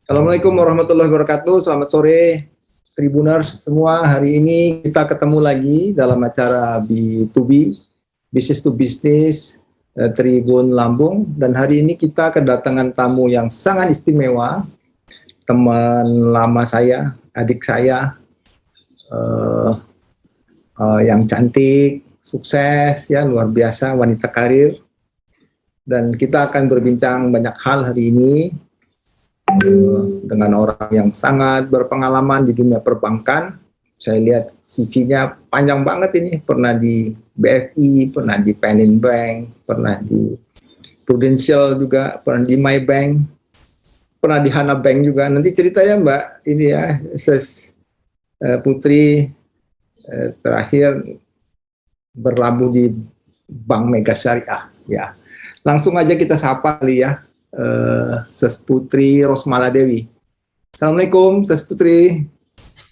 Assalamualaikum warahmatullahi wabarakatuh. Selamat sore, Tribuners semua. Hari ini kita ketemu lagi dalam acara B2B, Business to Business, Tribun Lampung. Dan hari ini kita kedatangan tamu yang sangat istimewa, teman lama saya, adik saya, yang cantik, sukses, ya luar biasa, wanita karir. Dan kita akan berbincang banyak hal hari ini dengan orang yang sangat berpengalaman di dunia perbankan. Saya lihat CV-nya panjang banget ini, pernah di BFI, pernah di Panin Bank, pernah di Prudential juga, pernah di Maybank, pernah di Hana Bank juga. Nanti ceritanya Mbak ini ya, Ses Putri terakhir berlabuh di Bank Mega Syariah. Ya, langsung aja kita sapa kali ya. Ses Putri Rosmala Dewi. Assalamualaikum Ses Putri.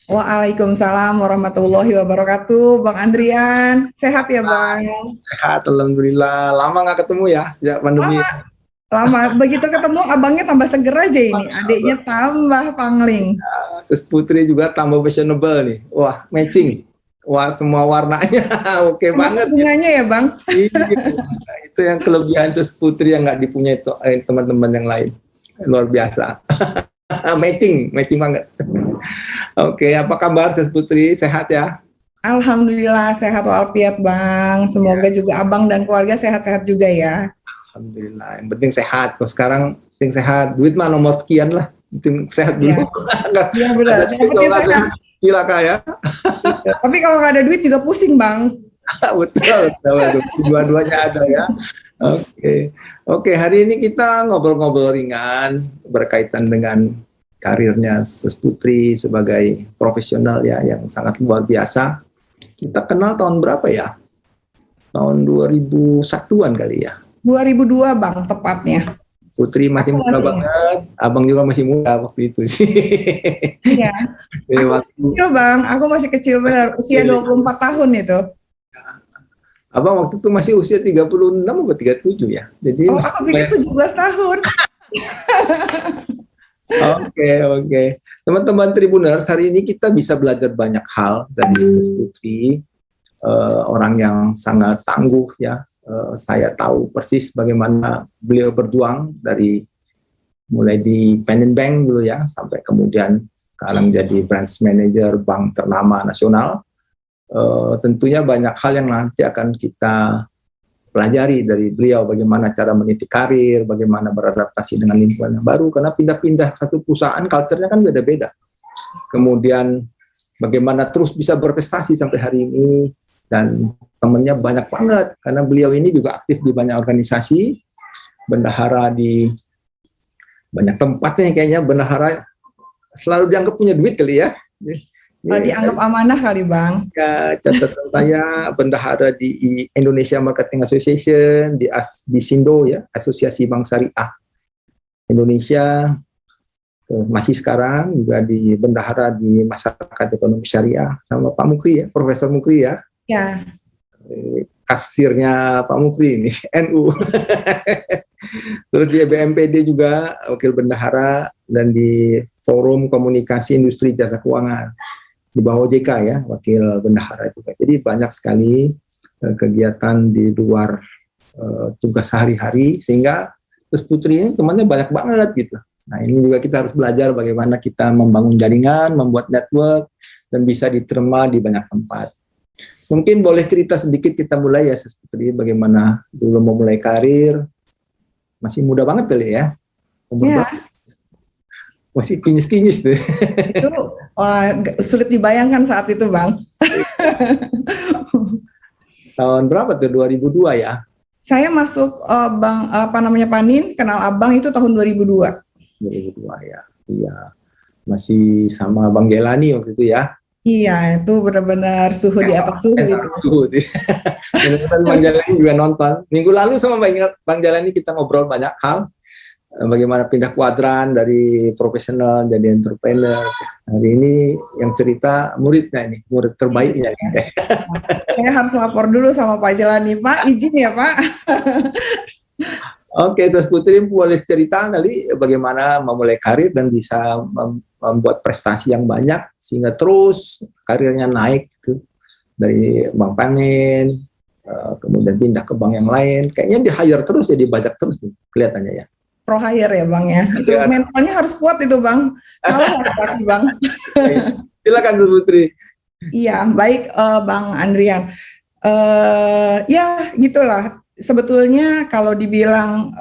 Waalaikumsalam warahmatullahi wabarakatuh. Bang Andrian, sehat ya Bang? Sehat, alhamdulillah. Lama nggak ketemu ya sejak pandemi. Lama. Begitu ketemu abangnya tambah seger aja ini. Adiknya tambah pangling. Ses Putri juga tambah fashionable nih. Wah, matching. Wah, semua warnanya oke banget. Bunganya ya Bang? Itu yang kelebihan Ses Putri yang nggak dipunyai teman-teman yang lain. Luar biasa. matching banget. Oke, apa kabar Ses Putri? Sehat ya? Alhamdulillah sehat walafiat Bang. Semoga juga abang dan keluarga sehat-sehat juga ya. Alhamdulillah. Yang penting sehat. Kalau sekarang penting sehat. Duit mah nomor sekian lah. Penting sehat dulu. Iya benar. Yang penting sehat. Gila ya. Tapi kalau nggak ada duit juga pusing Bang. betul. Dua-duanya ada ya. Oke. Hari ini kita ngobrol-ngobrol ringan berkaitan dengan karirnya Ses Putri sebagai profesional ya yang sangat luar biasa. Kita kenal tahun berapa ya? Tahun 2001-an kali ya. 2002 Bang tepatnya. Putri masih muda banget, abang juga masih muda waktu itu sih. Iya. Aku kecil Bang, aku masih kecil benar, usia 24 tahun itu. Abang waktu itu masih usia 36 atau 37 ya. Jadi aku pikir 17 tahun. Oke. Teman-teman Tribuners, hari ini kita bisa belajar banyak hal dari Ses Putri, orang yang sangat tangguh ya. Saya tahu persis bagaimana beliau berjuang dari mulai di Panin Bank dulu ya, sampai kemudian sekarang jadi branch manager bank ternama nasional. Tentunya banyak hal yang nanti akan kita pelajari dari beliau, bagaimana cara meniti karir, bagaimana beradaptasi dengan lingkungan yang baru, karena pindah-pindah satu perusahaan, culture-nya kan beda-beda. Kemudian bagaimana terus bisa berprestasi sampai hari ini, dan temannya banyak banget, karena beliau ini juga aktif di banyak organisasi, bendahara di banyak tempatnya kayaknya, bendahara selalu dianggap punya duit kali ya. Dianggap amanah kali Bang. Ya, catatan saya bendahara di Indonesia Marketing Association, di SINDO ya, Asosiasi Bank Syariah Indonesia, masih sekarang juga di bendahara di Masyarakat Ekonomi Syariah sama Pak Mukri ya, Profesor Mukri ya. Ya. Kasirnya Pak Mukri ini, NU. Terus di BMPD juga wakil bendahara, dan di Forum Komunikasi Industri Jasa Keuangan di bawah OJK ya, wakil bendahara juga. Jadi banyak sekali kegiatan di luar tugas sehari-hari, sehingga Ses Putri ini temannya banyak banget gitu. Nah ini juga kita harus belajar bagaimana kita membangun jaringan, membuat network, dan bisa diterima di banyak tempat. Mungkin boleh cerita sedikit, kita mulai ya Ses Putri, bagaimana dulu memulai karir. Masih muda banget kali ya. Iya. Masih kinyis-kinyis tuh. Itu sulit dibayangkan saat itu Bang. Tahun berapa tuh? 2002 ya? Saya masuk Bang Panin, kenal abang itu tahun 2002. 2002 ya. Iya. Masih sama Bang Jelani waktu itu ya. Iya, itu benar-benar suhu di atas suhu itu. Benar-benar Bang Jalani juga nonton. Minggu lalu sama Bang Jalani kita ngobrol banyak hal. Bagaimana pindah kuadran dari profesional jadi entrepreneur. Hari ini yang cerita muridnya ini, murid terbaiknya. Saya harus lapor dulu sama Pak Jelani. Pak, izin ya Pak. Oke, terus Putri boleh cerita kali bagaimana memulai karir dan bisa membuat prestasi yang banyak sehingga terus karirnya naik gitu. Dari bank panen, kemudian pindah ke bank yang lain. Kayaknya di hire terus ya, dibajak terus nih, kelihatannya ya. Pro hire ya Bang ya. Itu Ya. mentalnya harus kuat itu Bang. Kalau hati Bang. Silakan Putri. Iya, baik Bang Andrian. Ya gitulah. Sebetulnya kalau dibilang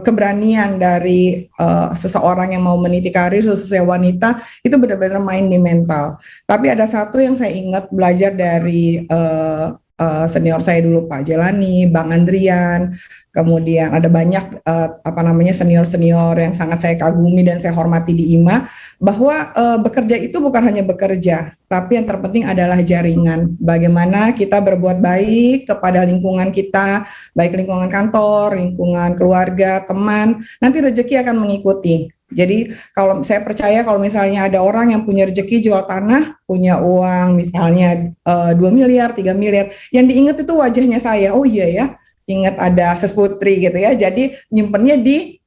keberanian dari seseorang yang mau meniti karir khususnya wanita itu benar-benar main di mental. Tapi ada satu yang saya ingat belajar dari senior saya dulu Pak Jelani, Bang Andrian, kemudian ada banyak senior-senior yang sangat saya kagumi dan saya hormati di IMA, bahwa bekerja itu bukan hanya bekerja, tapi yang terpenting adalah jaringan. Bagaimana kita berbuat baik kepada lingkungan kita, baik lingkungan kantor, lingkungan keluarga, teman, nanti rezeki akan mengikuti. Jadi kalau saya percaya kalau misalnya ada orang yang punya rezeki jual tanah, punya uang misalnya 2 miliar, 3 miliar, yang diingat itu wajahnya saya, oh iya ya, ingat ada Ses Putri gitu ya, jadi nyimpennya di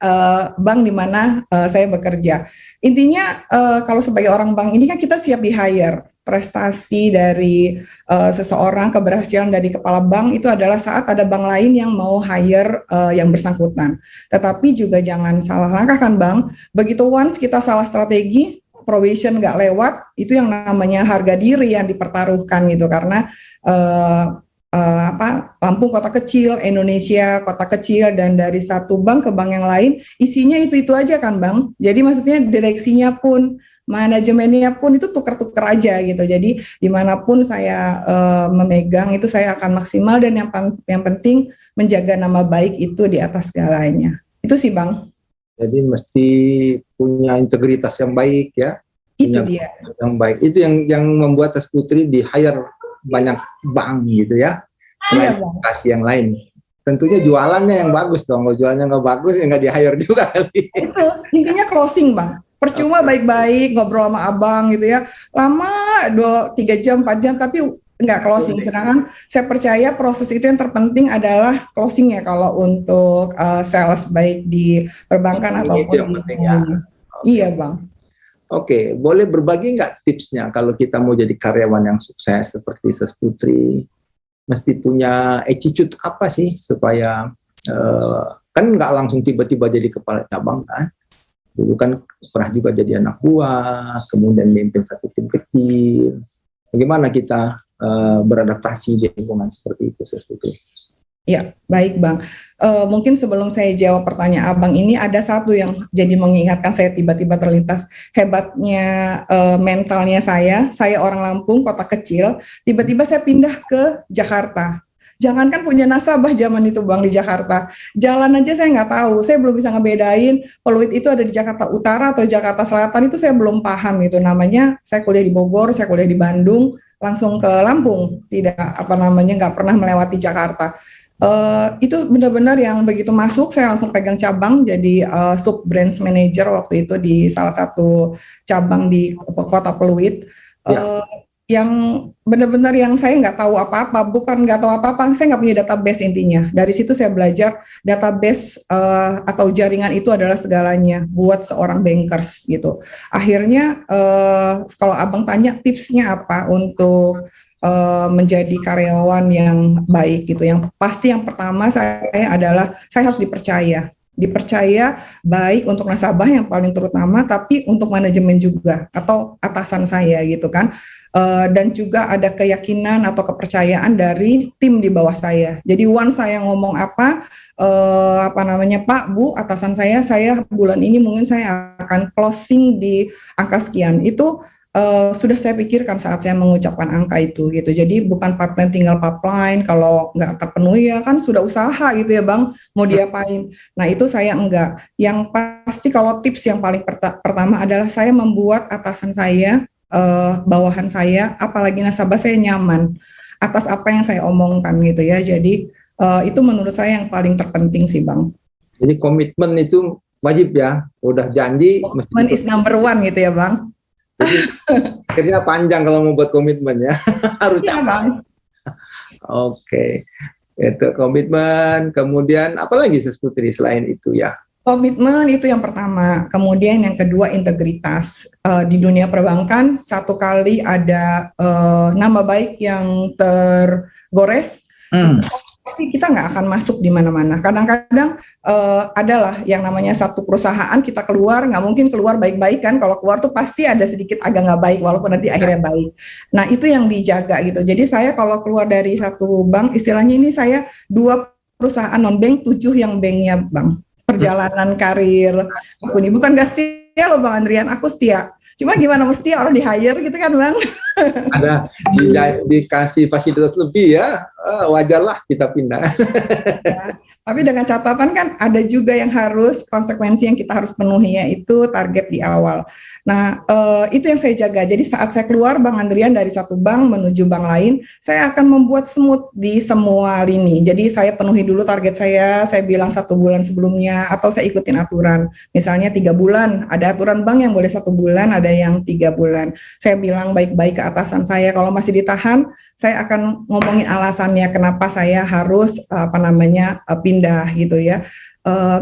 bank di mana saya bekerja. Intinya kalau sebagai orang bank ini kan kita siap di hire. Prestasi dari seseorang, keberhasilan dari kepala bank itu adalah saat ada bank lain yang mau hire yang bersangkutan. Tetapi juga jangan salah langkah kan Bang, begitu once kita salah strategi, probation nggak lewat, itu yang namanya harga diri yang dipertaruhkan gitu, karena Lampung kota kecil, Indonesia kota kecil, dan dari satu bank ke bank yang lain isinya itu aja kan Bang. Jadi maksudnya direksinya pun, manajemennya pun itu tukar-tukar aja gitu. Jadi dimanapun saya memegang itu saya akan maksimal, dan yang penting menjaga nama baik itu di atas segalanya. Itu sih Bang. Jadi mesti punya integritas yang baik ya. Itu dia. Yang baik. Itu yang membuat Ses Putri di hire banyak bank gitu ya. Selain prestasi yang lain. Tentunya jualannya yang bagus dong. Kalau jualannya nggak bagus ya nggak di hire juga kali. Itu intinya closing Bang. Percuma baik-baik ngobrol sama abang gitu ya, lama 3 jam 4 jam tapi nggak closing. Sedangkan saya percaya proses itu yang terpenting adalah closingnya kalau untuk sales baik di perbankan ataupun di ya. Iya Bang. Oke, boleh berbagi nggak tipsnya kalau kita mau jadi karyawan yang sukses seperti Ses Putri? Mesti punya attitude apa sih supaya kan nggak langsung tiba-tiba jadi kepala cabang kan? Dulu kan pernah juga jadi anak buah, kemudian memimpin satu tim kecil. Bagaimana kita beradaptasi di lingkungan seperti itu, Ses Putri? Ya, baik Bang. Mungkin sebelum saya jawab pertanyaan Abang ini, ada satu yang jadi mengingatkan saya tiba-tiba terlintas. Hebatnya mentalnya saya orang Lampung, kota kecil, tiba-tiba saya pindah ke Jakarta. Jangankan punya nasabah zaman itu Bang di Jakarta, jalan aja saya nggak tahu, saya belum bisa ngebedain Peluit itu ada di Jakarta Utara atau Jakarta Selatan, itu saya belum paham gitu. Namanya saya kuliah di Bogor, saya kuliah di Bandung, langsung ke Lampung, tidak nggak pernah melewati Jakarta. Itu benar-benar yang begitu masuk saya langsung pegang cabang jadi sub branch manager waktu itu di salah satu cabang di kota Peluit. Yang benar-benar yang saya nggak tahu apa-apa, bukan nggak tahu apa-apa, saya nggak punya database intinya. Dari situ saya belajar database atau jaringan itu adalah segalanya buat seorang bankers gitu. Akhirnya kalau Abang tanya tipsnya apa untuk menjadi karyawan yang baik gitu, yang pasti yang pertama saya adalah saya harus dipercaya baik untuk nasabah yang paling terutama, tapi untuk manajemen juga atau atasan saya gitu kan. Dan juga ada keyakinan atau kepercayaan dari tim di bawah saya. Jadi once saya ngomong Pak, Bu, atasan saya bulan ini mungkin saya akan closing di angka sekian. Itu sudah saya pikirkan saat saya mengucapkan angka itu gitu. Jadi bukan pipeline tinggal pipeline, kalau nggak terpenuhi ya kan sudah usaha gitu ya Bang, mau diapain. Nah itu saya enggak. Yang pasti kalau tips yang paling pertama adalah saya membuat atasan saya, bawahan saya, apalagi nasabah saya nyaman atas apa yang saya omongkan gitu ya. Jadi itu menurut saya yang paling terpenting sih Bang. Jadi komitmen itu wajib ya, udah janji. Komitmen is number one gitu ya Bang. Jadi akhirnya panjang kalau mau buat komitmen ya. Harus ya, Bang. Oke. Itu komitmen, kemudian apa lagi Sis Putri selain itu ya? Komitmen itu yang pertama, kemudian yang kedua integritas. Di dunia perbankan satu kali ada nama baik yang tergores, itu pasti kita nggak akan masuk di mana-mana. Kadang-kadang adalah yang namanya satu perusahaan kita keluar, nggak mungkin keluar baik-baik kan, kalau keluar tuh pasti ada sedikit agak nggak baik, walaupun nanti akhirnya baik. Nah itu yang dijaga gitu. Jadi saya kalau keluar dari satu bank, istilahnya ini saya 2 perusahaan non-bank, 7 yang banknya bank. Perjalanan karir aku ini bukan gak setia loh Bang Andrian, aku setia. Cuma gimana mesti orang di hire gitu kan Bang. Ada dikasih fasilitas lebih ya, wajarlah kita pindah. Ya, tapi dengan catatan kan ada juga yang harus konsekuensi yang kita harus penuhi, yaitu target di awal. Nah, itu yang saya jaga. Jadi saat saya keluar Bang Andrian dari satu bank menuju bank lain, saya akan membuat smooth di semua lini. Jadi saya penuhi dulu target saya bilang 1 bulan sebelumnya, atau saya ikutin aturan. Misalnya 3 bulan, ada aturan bank yang boleh 1 bulan, ada yang 3 bulan. Saya bilang baik-baik ke atasan saya, kalau masih ditahan, saya akan ngomongin alasannya kenapa saya harus pindah gitu ya.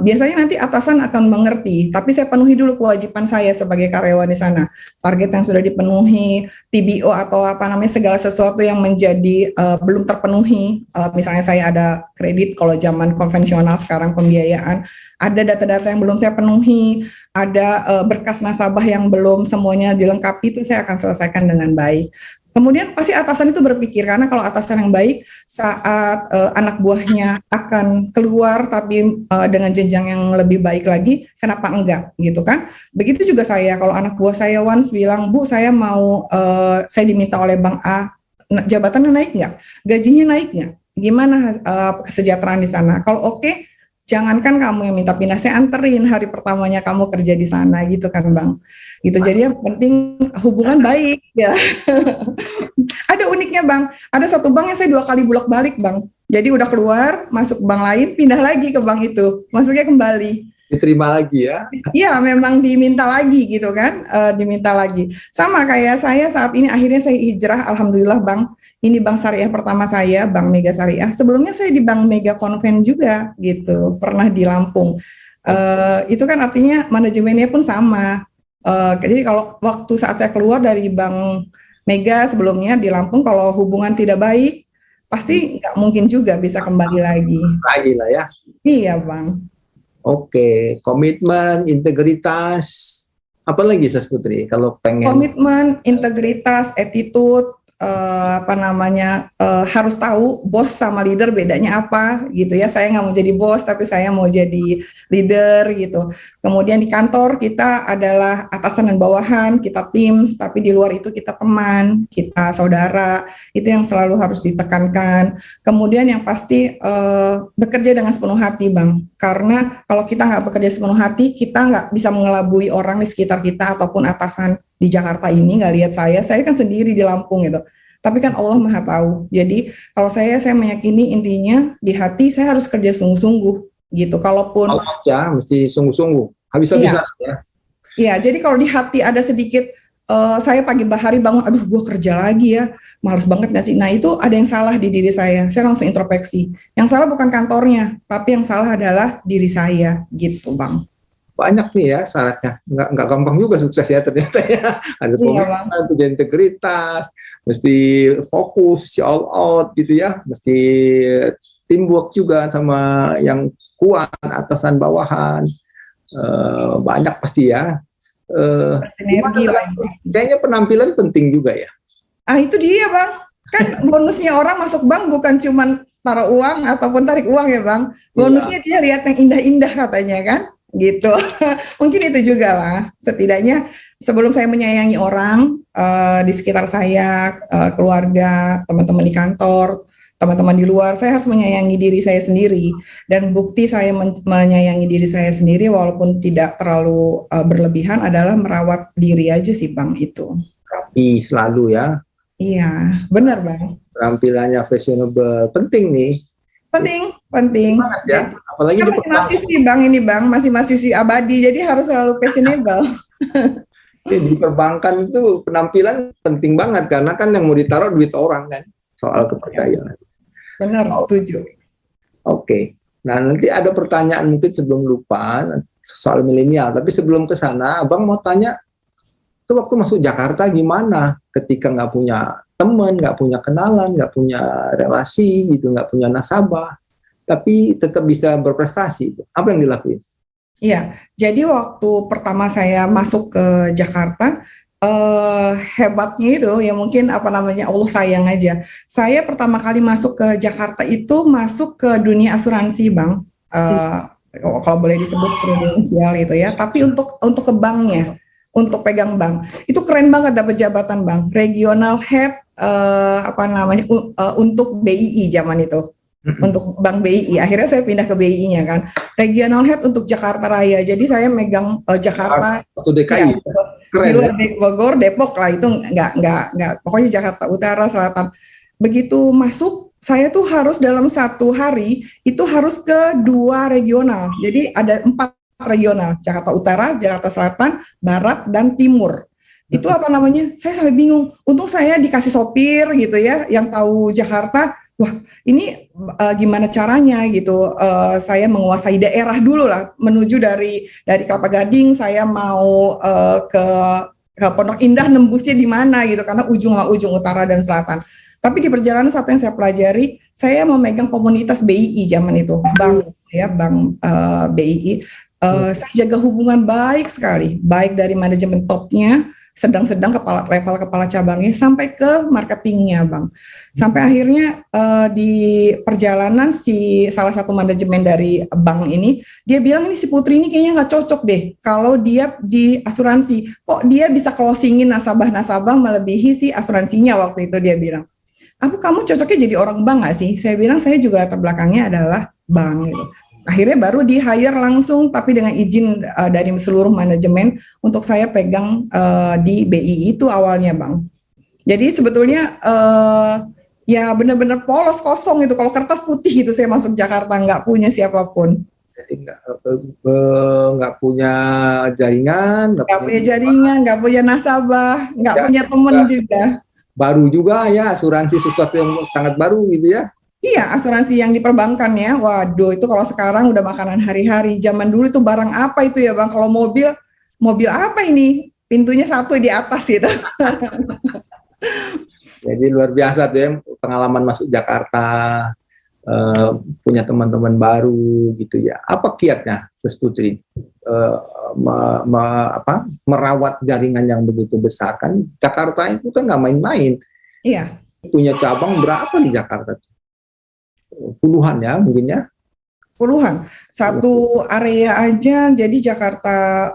Biasanya nanti atasan akan mengerti, tapi saya penuhi dulu kewajiban saya sebagai karyawan di sana. Target yang sudah dipenuhi, TBO atau segala sesuatu yang menjadi belum terpenuhi. Misalnya saya ada kredit, kalau zaman konvensional sekarang pembiayaan, ada data-data yang belum saya penuhi, ada berkas nasabah yang belum semuanya dilengkapi, itu saya akan selesaikan dengan baik. Kemudian pasti atasan itu berpikir, karena kalau atasan yang baik saat anak buahnya akan keluar tapi dengan jenjang yang lebih baik lagi, kenapa enggak gitu kan? Begitu juga saya, kalau anak buah saya once bilang, Bu saya mau saya diminta oleh Bank A, jabatannya naik nggak? Gajinya naik nggak? Gimana kesejahteraan di sana? Kalau oke, jangankan kamu yang minta pindah, saya anterin hari pertamanya kamu kerja di sana gitu kan Bang. Gitu, jadi yang penting hubungan baik ya. Ada uniknya Bang, ada satu bank yang saya 2 kali bolak-balik Bang. Jadi udah keluar, masuk bank lain, pindah lagi ke bank itu, masuknya kembali. Diterima lagi ya? Iya, memang diminta lagi gitu kan, diminta lagi. Sama kayak saya saat ini akhirnya saya hijrah, alhamdulillah Bang. Ini bank syariah pertama saya, Bank Mega Syariah. Sebelumnya saya di Bank Mega Konven juga gitu, pernah di Lampung. Itu kan artinya manajemennya pun sama. Jadi kalau waktu saat saya keluar dari Bank Mega sebelumnya di Lampung, kalau hubungan tidak baik, pasti nggak mungkin juga bisa kembali lagi. Lagi lah ya. Iya Bang. Oke, komitmen, integritas, apa lagi Sis Putri kalau pengen? Komitmen, integritas, attitude, harus tahu bos sama leader bedanya apa gitu ya. Saya nggak mau jadi bos, tapi saya mau jadi leader gitu. Kemudian di kantor kita adalah atasan dan bawahan, kita teams, tapi di luar itu kita teman, kita saudara. Itu yang selalu harus ditekankan. Kemudian yang pasti bekerja dengan sepenuh hati Bang, karena kalau kita nggak bekerja sepenuh hati, kita nggak bisa mengelabui orang di sekitar kita ataupun atasan di Jakarta ini nggak lihat saya kan sendiri di Lampung gitu. Tapi kan Allah Maha tahu. Jadi kalau saya meyakini intinya di hati saya harus kerja sungguh-sungguh gitu. Kalaupun ya mesti sungguh-sungguh, habis-habisan ya. Iya, jadi kalau di hati ada sedikit saya pagi hari bangun, aduh gue kerja lagi ya, males banget nggak sih? Nah itu ada yang salah di diri saya langsung introspeksi. Yang salah bukan kantornya, tapi yang salah adalah diri saya gitu Bang. Banyak nih ya syaratnya, nggak gampang juga sukses ya ternyata ya. Ada komitmen, punya integritas, mesti fokus, all out gitu ya, mesti teamwork juga sama yang kuat, atasan bawahan, banyak pasti ya. Kayaknya penampilan penting juga ya. Itu dia Bang, kan bonusnya orang masuk bank bukan cuma taruh uang ataupun tarik uang ya Bang, bonusnya dia lihat yang indah-indah katanya kan. Gitu. Mungkin itu juga lah, setidaknya sebelum saya menyayangi orang di sekitar saya, keluarga, teman-teman di kantor, teman-teman di luar, saya harus menyayangi diri saya sendiri. Dan bukti saya menyayangi diri saya sendiri walaupun tidak terlalu berlebihan adalah merawat diri aja sih Bang itu. Rapi selalu ya. Iya, benar Bang. Penampilannya fashionable, penting nih. Penting ya. Apalagi kan masih mahasiswi Bang, ini Bang masih mahasiswi abadi, jadi harus selalu fashionable. Di perbankan itu penampilan penting banget karena kan yang mau ditaruh duit orang kan, soal kepercayaan. Benar, setuju. Oke. Nah, nanti ada pertanyaan mungkin sebelum lupa soal milenial. Tapi sebelum ke sana, Abang mau tanya, itu waktu masuk Jakarta gimana? Ketika nggak punya teman, nggak punya kenalan, nggak punya relasi, gitu, nggak punya nasabah, tapi tetap bisa berprestasi. Apa yang dilakuin? Iya, jadi waktu pertama saya masuk ke Jakarta, hebatnya itu ya mungkin apa namanya Allah sayang aja. Saya pertama kali masuk ke Jakarta itu masuk ke dunia asuransi, Bang. Eh, Kalau boleh disebut prudensial itu ya. Tapi untuk ke banknya, untuk pegang bank, itu keren banget dapat jabatan Bang. Regional Head apa namanya untuk BII zaman itu. Untuk Bank BII, akhirnya saya pindah ke BII-nya kan, regional head untuk Jakarta Raya. Jadi saya megang Jakarta, Atau DKI, ya, keren di ya. luar Bogor, Depok lah itu nggak, pokoknya Jakarta Utara, Selatan. Begitu masuk, saya tuh harus dalam satu hari itu harus ke 2 regional. Jadi ada 4 regional, Jakarta Utara, Jakarta Selatan, Barat, dan Timur. Itu apa namanya? Saya sampai bingung. Untung saya dikasih sopir gitu ya, yang tahu Jakarta. Wah, ini gimana caranya gitu? Saya menguasai daerah dulu lah, menuju dari Kelapa Gading, saya mau ke Pondok Indah, nembusnya di mana gitu, karena ujung utara dan selatan. Tapi di perjalanan satu yang saya pelajari, saya memegang komunitas BII zaman itu, bank ya, bank BII. Saya jaga hubungan baik sekali, baik dari manajemen topnya, sedang-sedang level kepala cabangnya sampai ke marketingnya, Bang. Sampai akhirnya di perjalanan salah satu manajemen dari bank ini, dia bilang ini si Putri ini kayaknya nggak cocok deh kalau dia di asuransi. Kok dia bisa closingin nasabah-nasabah melebihi si asuransinya waktu itu, dia bilang. Kamu cocoknya jadi orang bank nggak sih? Saya bilang saya juga latar belakangnya adalah bank gitu. Akhirnya baru di hire langsung, tapi dengan izin dari seluruh manajemen untuk saya pegang di BI itu awalnya, Bang. Jadi sebetulnya ya benar-benar polos kosong itu. Kalau kertas putih itu saya masuk Jakarta nggak punya siapapun. Jadi nggak punya jaringan, Nggak punya jaringan, nggak punya nasabah, nggak punya teman juga. Baru juga ya, asuransi sesuatu yang sangat baru gitu ya. Iya, asuransi yang diperbankan ya. Waduh, itu kalau sekarang udah makanan hari-hari. Zaman dulu itu barang apa itu ya, Bang? Kalau mobil apa ini? Pintunya satu di atas gitu. Jadi luar biasa tuh ya, pengalaman masuk Jakarta, punya teman-teman baru gitu ya. Apa kiatnya, Ses Putri? Merawat jaringan yang begitu besar kan? Jakarta itu kan nggak main-main. Iya. Punya cabang berapa di Jakarta? Puluhan ya mungkin ya. Puluhan. Satu area aja, jadi Jakarta,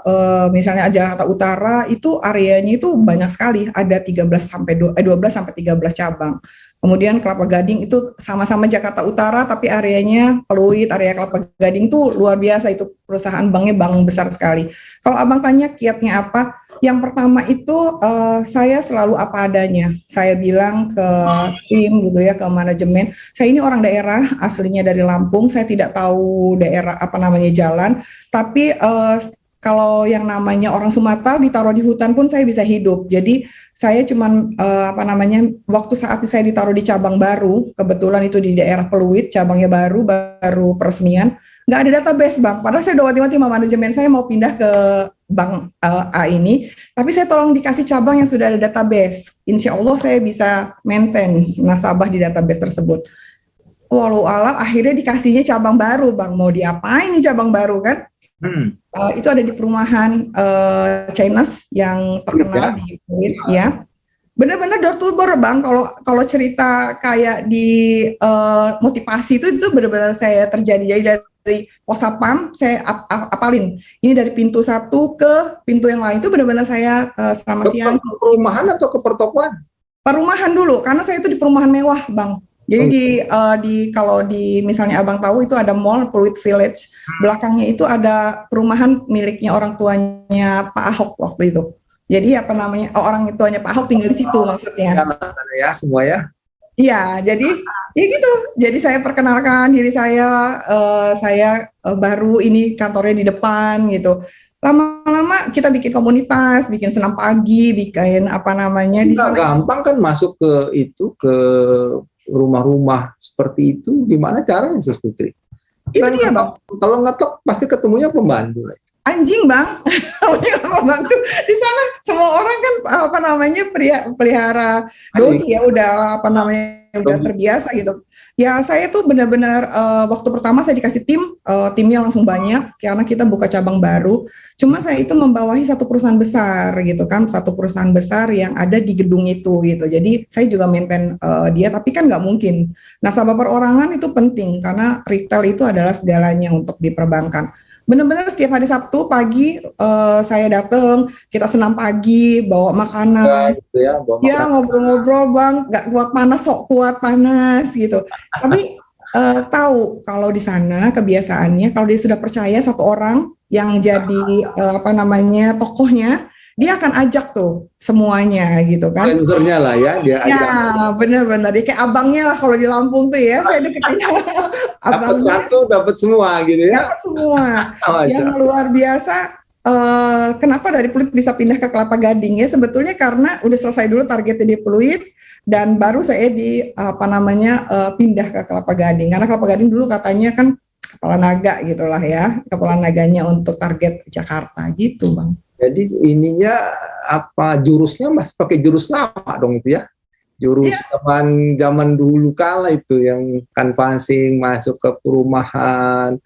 misalnya Jakarta Utara, itu areanya itu banyak sekali, ada 12 sampai 13 cabang. Kemudian Kelapa Gading itu sama-sama Jakarta Utara, tapi areanya Pluit, area Kelapa Gading itu luar biasa, itu perusahaan banknya bank besar sekali. Kalau Abang tanya kiatnya apa, yang pertama itu saya selalu apa adanya. Saya bilang ke tim gitu ya, ke manajemen, saya ini orang daerah, aslinya dari Lampung, saya tidak tahu daerah apa namanya jalan, tapi kalau yang namanya orang Sumatera ditaruh di hutan pun saya bisa hidup. Jadi saya cuman waktu saat saya ditaruh di cabang baru, kebetulan itu di daerah Pluit, cabangnya baru peresmian, nggak ada database, Bang. Padahal saya udah mati-mati sama manajemen saya mau pindah ke bank A ini, tapi saya tolong dikasih cabang yang sudah ada database. Insya Allah saya bisa maintain nasabah di database tersebut. Walau alam akhirnya dikasihnya cabang baru, Bang. Mau diapain nih cabang baru kan? Itu ada di perumahan Chinese yang terkenal di Pluit ya. Benar-benar door to door, Bang. Kalau cerita kayak di motivasi itu benar-benar saya terjadi. Jadi dari Posapam saya apalin. Ini dari pintu satu ke pintu yang lain itu benar-benar saya selama siang. Perumahan atau ke pertokoan? Perumahan dulu, karena saya itu di perumahan mewah, Bang. Jadi kalau di misalnya Abang tahu itu ada mall Pluit Village, belakangnya itu ada perumahan miliknya orang tuanya Pak Ahok waktu itu. Jadi orang tuanya Pak Ahok tinggal di situ maksudnya. Ya semua ya. Iya, jadi ya gitu. Jadi saya perkenalkan diri saya, baru ini kantornya di depan gitu. Lama-lama kita bikin komunitas, bikin senam pagi, bikin di sana. Gampang kan masuk ke rumah-rumah seperti itu, gimana caranya, Ses Putri? Itu Dan dia Bang. kalau ngetok pasti ketemunya pembantu. Anjing Bang, pembantu di sana semua orang kan apa namanya pelihara Anjing. dogi ya, udah apa namanya udah Dogi. terbiasa gitu. Ya saya tuh benar-benar waktu pertama saya dikasih timnya langsung banyak karena kita buka cabang baru. Cuma saya itu membawahi satu perusahaan besar gitu kan, satu perusahaan besar yang ada di gedung itu gitu. Jadi saya juga maintain dia, tapi kan nggak mungkin. Nasabah perorangan itu penting karena retail itu adalah segalanya untuk di perbankan. Benar-benar setiap hari Sabtu pagi saya datang, kita senam pagi, bawa makanan, Gitu ya, bawa ya makanan. ngobrol-ngobrol Bang, nggak kuat panas, sok kuat panas gitu. Tapi tahu kalau di sana kebiasaannya, kalau dia sudah percaya satu orang yang jadi apa namanya tokohnya, dia akan ajak tuh semuanya gitu kan. Influencernya lah ya, dia Ya ajak. benar-benar dia kayak abangnya lah kalau di Lampung tuh ya, saya deketin Dapat abangnya. satu, dapat semua gitu ya. Dapat semua. Masya Yang Allah. luar biasa, kenapa dari Pluit bisa pindah ke Kelapa Gading ya? Sebetulnya karena udah selesai dulu targetnya di Pluit dan baru saya di apa namanya pindah ke Kelapa Gading. Karena Kelapa Gading dulu katanya kan kepala naga gitulah ya, kepala naganya untuk target Jakarta gitu, Bang. Jadi ininya apa jurusnya masih pakai jurus lama dong itu ya? Jurus Iya. zaman dulu kala itu yang canvassing masuk ke perumahan,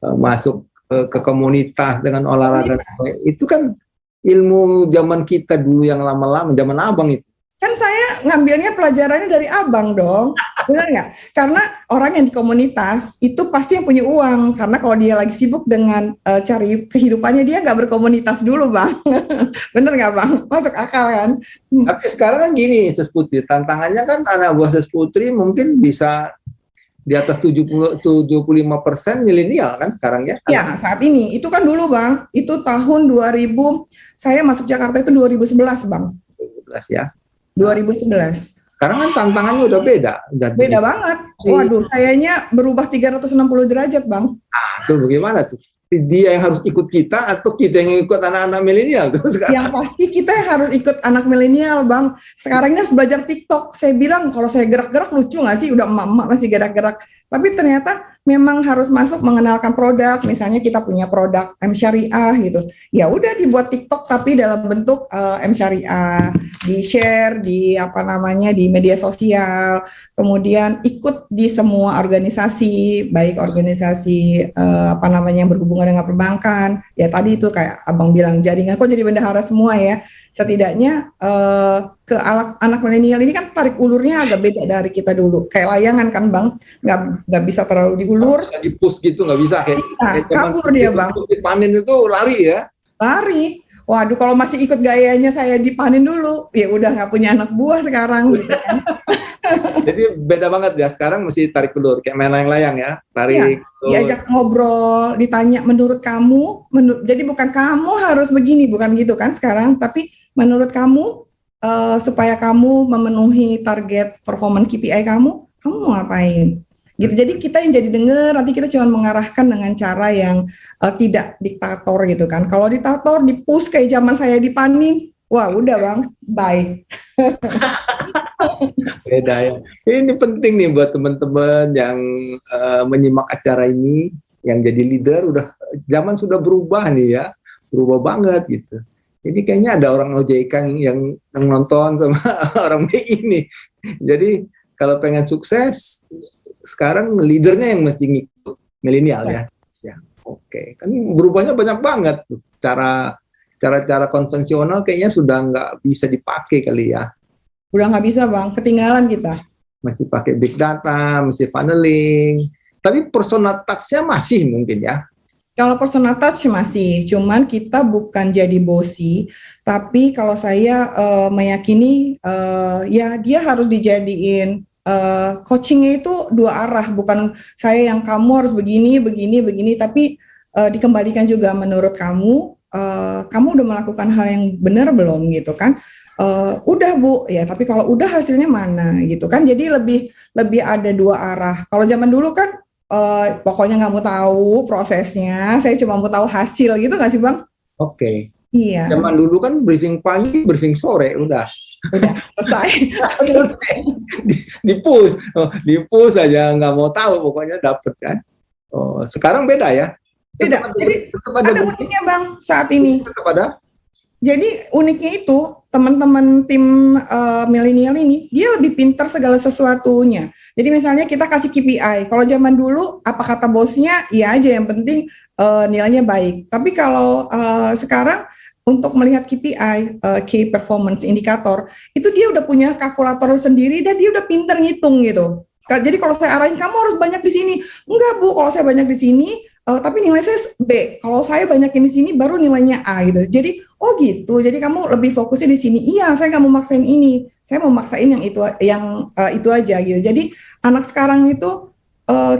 masuk ke komunitas dengan olahraga. Itu kan ilmu zaman kita dulu yang lama-lama, zaman abang itu. Kan saya ngambilnya pelajarannya dari abang dong, benar nggak? Karena orang yang di komunitas itu pasti yang punya uang, karena kalau dia lagi sibuk dengan cari kehidupannya, dia nggak berkomunitas dulu bang. Bener nggak bang? Masuk akal kan? Tapi sekarang kan gini, Ses Putri, tantangannya kan anak buah Ses Putri mungkin bisa di atas 75% milenial kan sekarang ya? Ya saat ini, itu kan dulu bang, itu tahun 2000, saya masuk Jakarta itu 2011 bang. 2011 ya. 2011. Sekarang kan tantangannya udah beda. Beda banget. Waduh, kayaknya berubah 360 derajat, Bang. Tuh bagaimana tuh? Dia yang harus ikut kita atau kita yang ikut anak-anak milenial tuh sekarang? Yang pasti kita harus ikut anak milenial, Bang. Sekarang ini harus belajar TikTok. Saya bilang kalau saya gerak-gerak lucu nggak sih? Udah emak-emak masih gerak-gerak. Tapi ternyata memang harus masuk mengenalkan produk. Misalnya kita punya produk M Syariah gitu. Ya udah dibuat TikTok tapi dalam bentuk M Syariah, di-share di apa namanya di media sosial. Kemudian ikut di semua organisasi, baik organisasi apa namanya yang berhubungan dengan perbankan. Ya tadi itu kayak Abang bilang jaringan kok jadi bendahara semua ya. Setidaknya ke anak milenial ini kan tarik ulurnya agak beda dari kita dulu. Kayak layangan kan bang, nggak bisa terlalu diulur. Bisa di-push gitu, nggak bisa kayak kabur dia bang. Dipanen itu lari ya? Lari. Waduh, kalau masih ikut gayanya saya dipanen dulu, ya udah nggak punya anak buah sekarang. Gitu kan. Jadi beda banget ya, sekarang mesti tarik ulur, kayak main layang-layang ya, tarik. Ya, diajak ngobrol, ditanya menurut kamu, jadi bukan kamu harus begini, bukan gitu kan sekarang, tapi menurut kamu supaya kamu memenuhi target performance KPI kamu mau ngapain? Gitu. Jadi kita yang jadi dengar, nanti kita cuma mengarahkan dengan cara yang tidak diktator gitu kan. Kalau diktator, di-push kayak zaman saya dipanin, wah udah bang, bye. Beda ya. Ini penting nih buat teman-teman yang menyimak acara ini, yang jadi leader, udah zaman sudah berubah nih ya, berubah banget gitu. Jadi kayaknya ada orang OJK yang nonton sama orang BI ini. Jadi kalau pengen sukses, sekarang leadernya yang mesti ngikut milenial ya. Oke, kan berubahnya banyak banget tuh. Cara konvensional kayaknya sudah nggak bisa dipakai kali ya. Udah nggak bisa bang, ketinggalan kita. Masih pakai big data, masih funneling. Tapi personal touch-nya masih mungkin ya. Kalau personal touch masih, cuman kita bukan jadi bosi, tapi kalau saya meyakini ya dia harus dijadiin coachingnya itu dua arah, bukan saya yang kamu harus begini, tapi dikembalikan juga menurut kamu, kamu udah melakukan hal yang benar belum gitu kan? Udah Bu, ya tapi kalau udah hasilnya mana gitu kan? Jadi lebih ada dua arah. Kalau zaman dulu kan pokoknya nggak mau tahu prosesnya, saya cuma mau tahu hasil gitu nggak sih Bang? Oke. Iya. Zaman dulu kan briefing pagi, briefing sore, udah selesai. di push aja, nggak mau tahu, pokoknya dapet kan. Sekarang beda ya. Tidak. Jadi tetap ada ada uniknya Bang saat ini. Tetap ada. Jadi uniknya itu teman-teman tim milenial ini dia lebih pintar segala sesuatunya. Jadi misalnya kita kasih KPI. Kalau zaman dulu apa kata bosnya, iya aja yang penting nilainya baik. Tapi kalau sekarang untuk melihat KPI, Key Performance Indicator, itu dia udah punya kalkulator sendiri dan dia udah pintar ngitung gitu. Jadi kalau saya arahin kamu harus banyak di sini, enggak Bu, kalau saya banyak di sini, tapi nilai saya B. Kalau saya banyakin di sini, baru nilainya A gitu. Jadi oh gitu. Jadi kamu lebih fokusnya di sini. Iya, saya nggak mau maksain ini. Saya mau maksain yang itu aja gitu. Jadi anak sekarang itu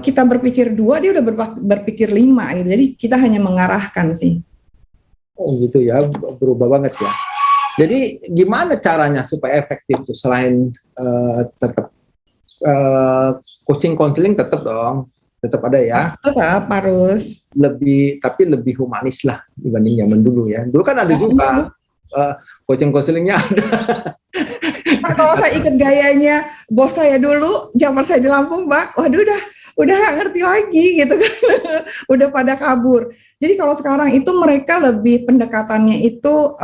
kita berpikir 2, dia udah berpikir 5 gitu. Jadi kita hanya mengarahkan sih. Oh gitu ya, berubah banget ya. Jadi gimana caranya supaya efektif tuh selain tetap coaching konseling tetap dong, tetap ada ya. Tetap harus. Tapi lebih humanis lah dibanding zaman dulu ya. Dulu kan ada juga coaching konselingnya ada. Kalau saya ikut gayanya bos saya dulu, zaman saya di Lampung, Mbak, waduh udah nggak ngerti lagi gitu kan, udah pada kabur. Jadi kalau sekarang itu mereka lebih pendekatannya itu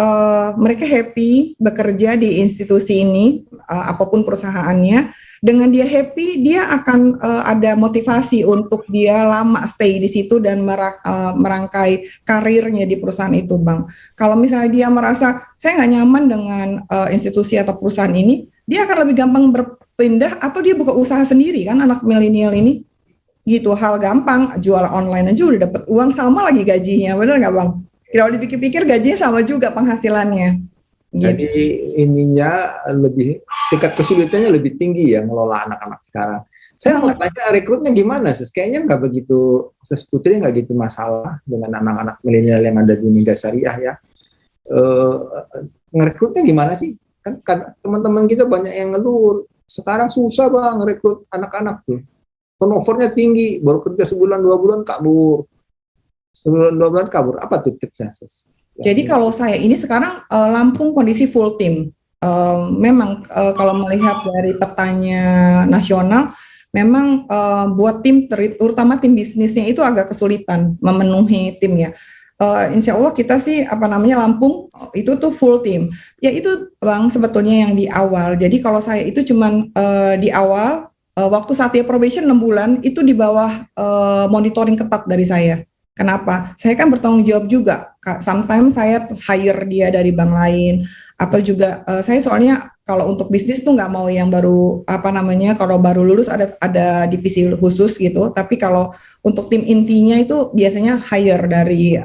mereka happy bekerja di institusi ini, apapun perusahaannya. Dengan dia happy, dia akan ada motivasi untuk dia lama stay di situ dan merangkai karirnya di perusahaan itu, Bang. Kalau misalnya dia merasa saya nggak nyaman dengan institusi atau perusahaan ini, dia akan lebih gampang berpindah atau dia buka usaha sendiri kan, anak milenial ini. Gitu, hal gampang, jual online aja udah dapat uang, sama lagi gajinya, bener nggak Bang? Kalau dipikir-pikir gajinya sama juga penghasilannya. Gitu. Jadi ininya tingkat kesulitannya lebih tinggi ya ngelola anak-anak sekarang. Saya mau tanya rekrutnya gimana sih? Kayaknya nggak begitu, Sis Putri nggak gitu masalah dengan anak-anak milenial yang ada di Mega Syariah ya. Ngerekrutnya gimana sih? Kan teman-teman kita banyak yang ngeluh, sekarang susah Bang rekrut anak-anak tuh. Turnovernya tinggi, baru kerja sebulan 2 bulan kabur. Sebulan 2 bulan kabur. Apa tuh tipsnya, Sis? Jadi kalau saya ini sekarang Lampung kondisi full tim. Memang kalau melihat dari petanya nasional, memang buat tim terutama tim bisnisnya itu agak kesulitan memenuhi tim ya. Insya Allah kita sih Lampung itu tuh full tim. Ya itu Bang sebetulnya yang di awal. Jadi kalau saya itu cuman di awal waktu saat dia probation 6 bulan itu di bawah monitoring ketat dari saya. Kenapa? Saya kan bertanggung jawab juga. Sometimes saya hire dia dari bank lain atau juga saya soalnya kalau untuk bisnis tuh nggak mau yang baru kalau baru lulus ada divisi khusus gitu. Tapi kalau untuk tim intinya itu biasanya hire dari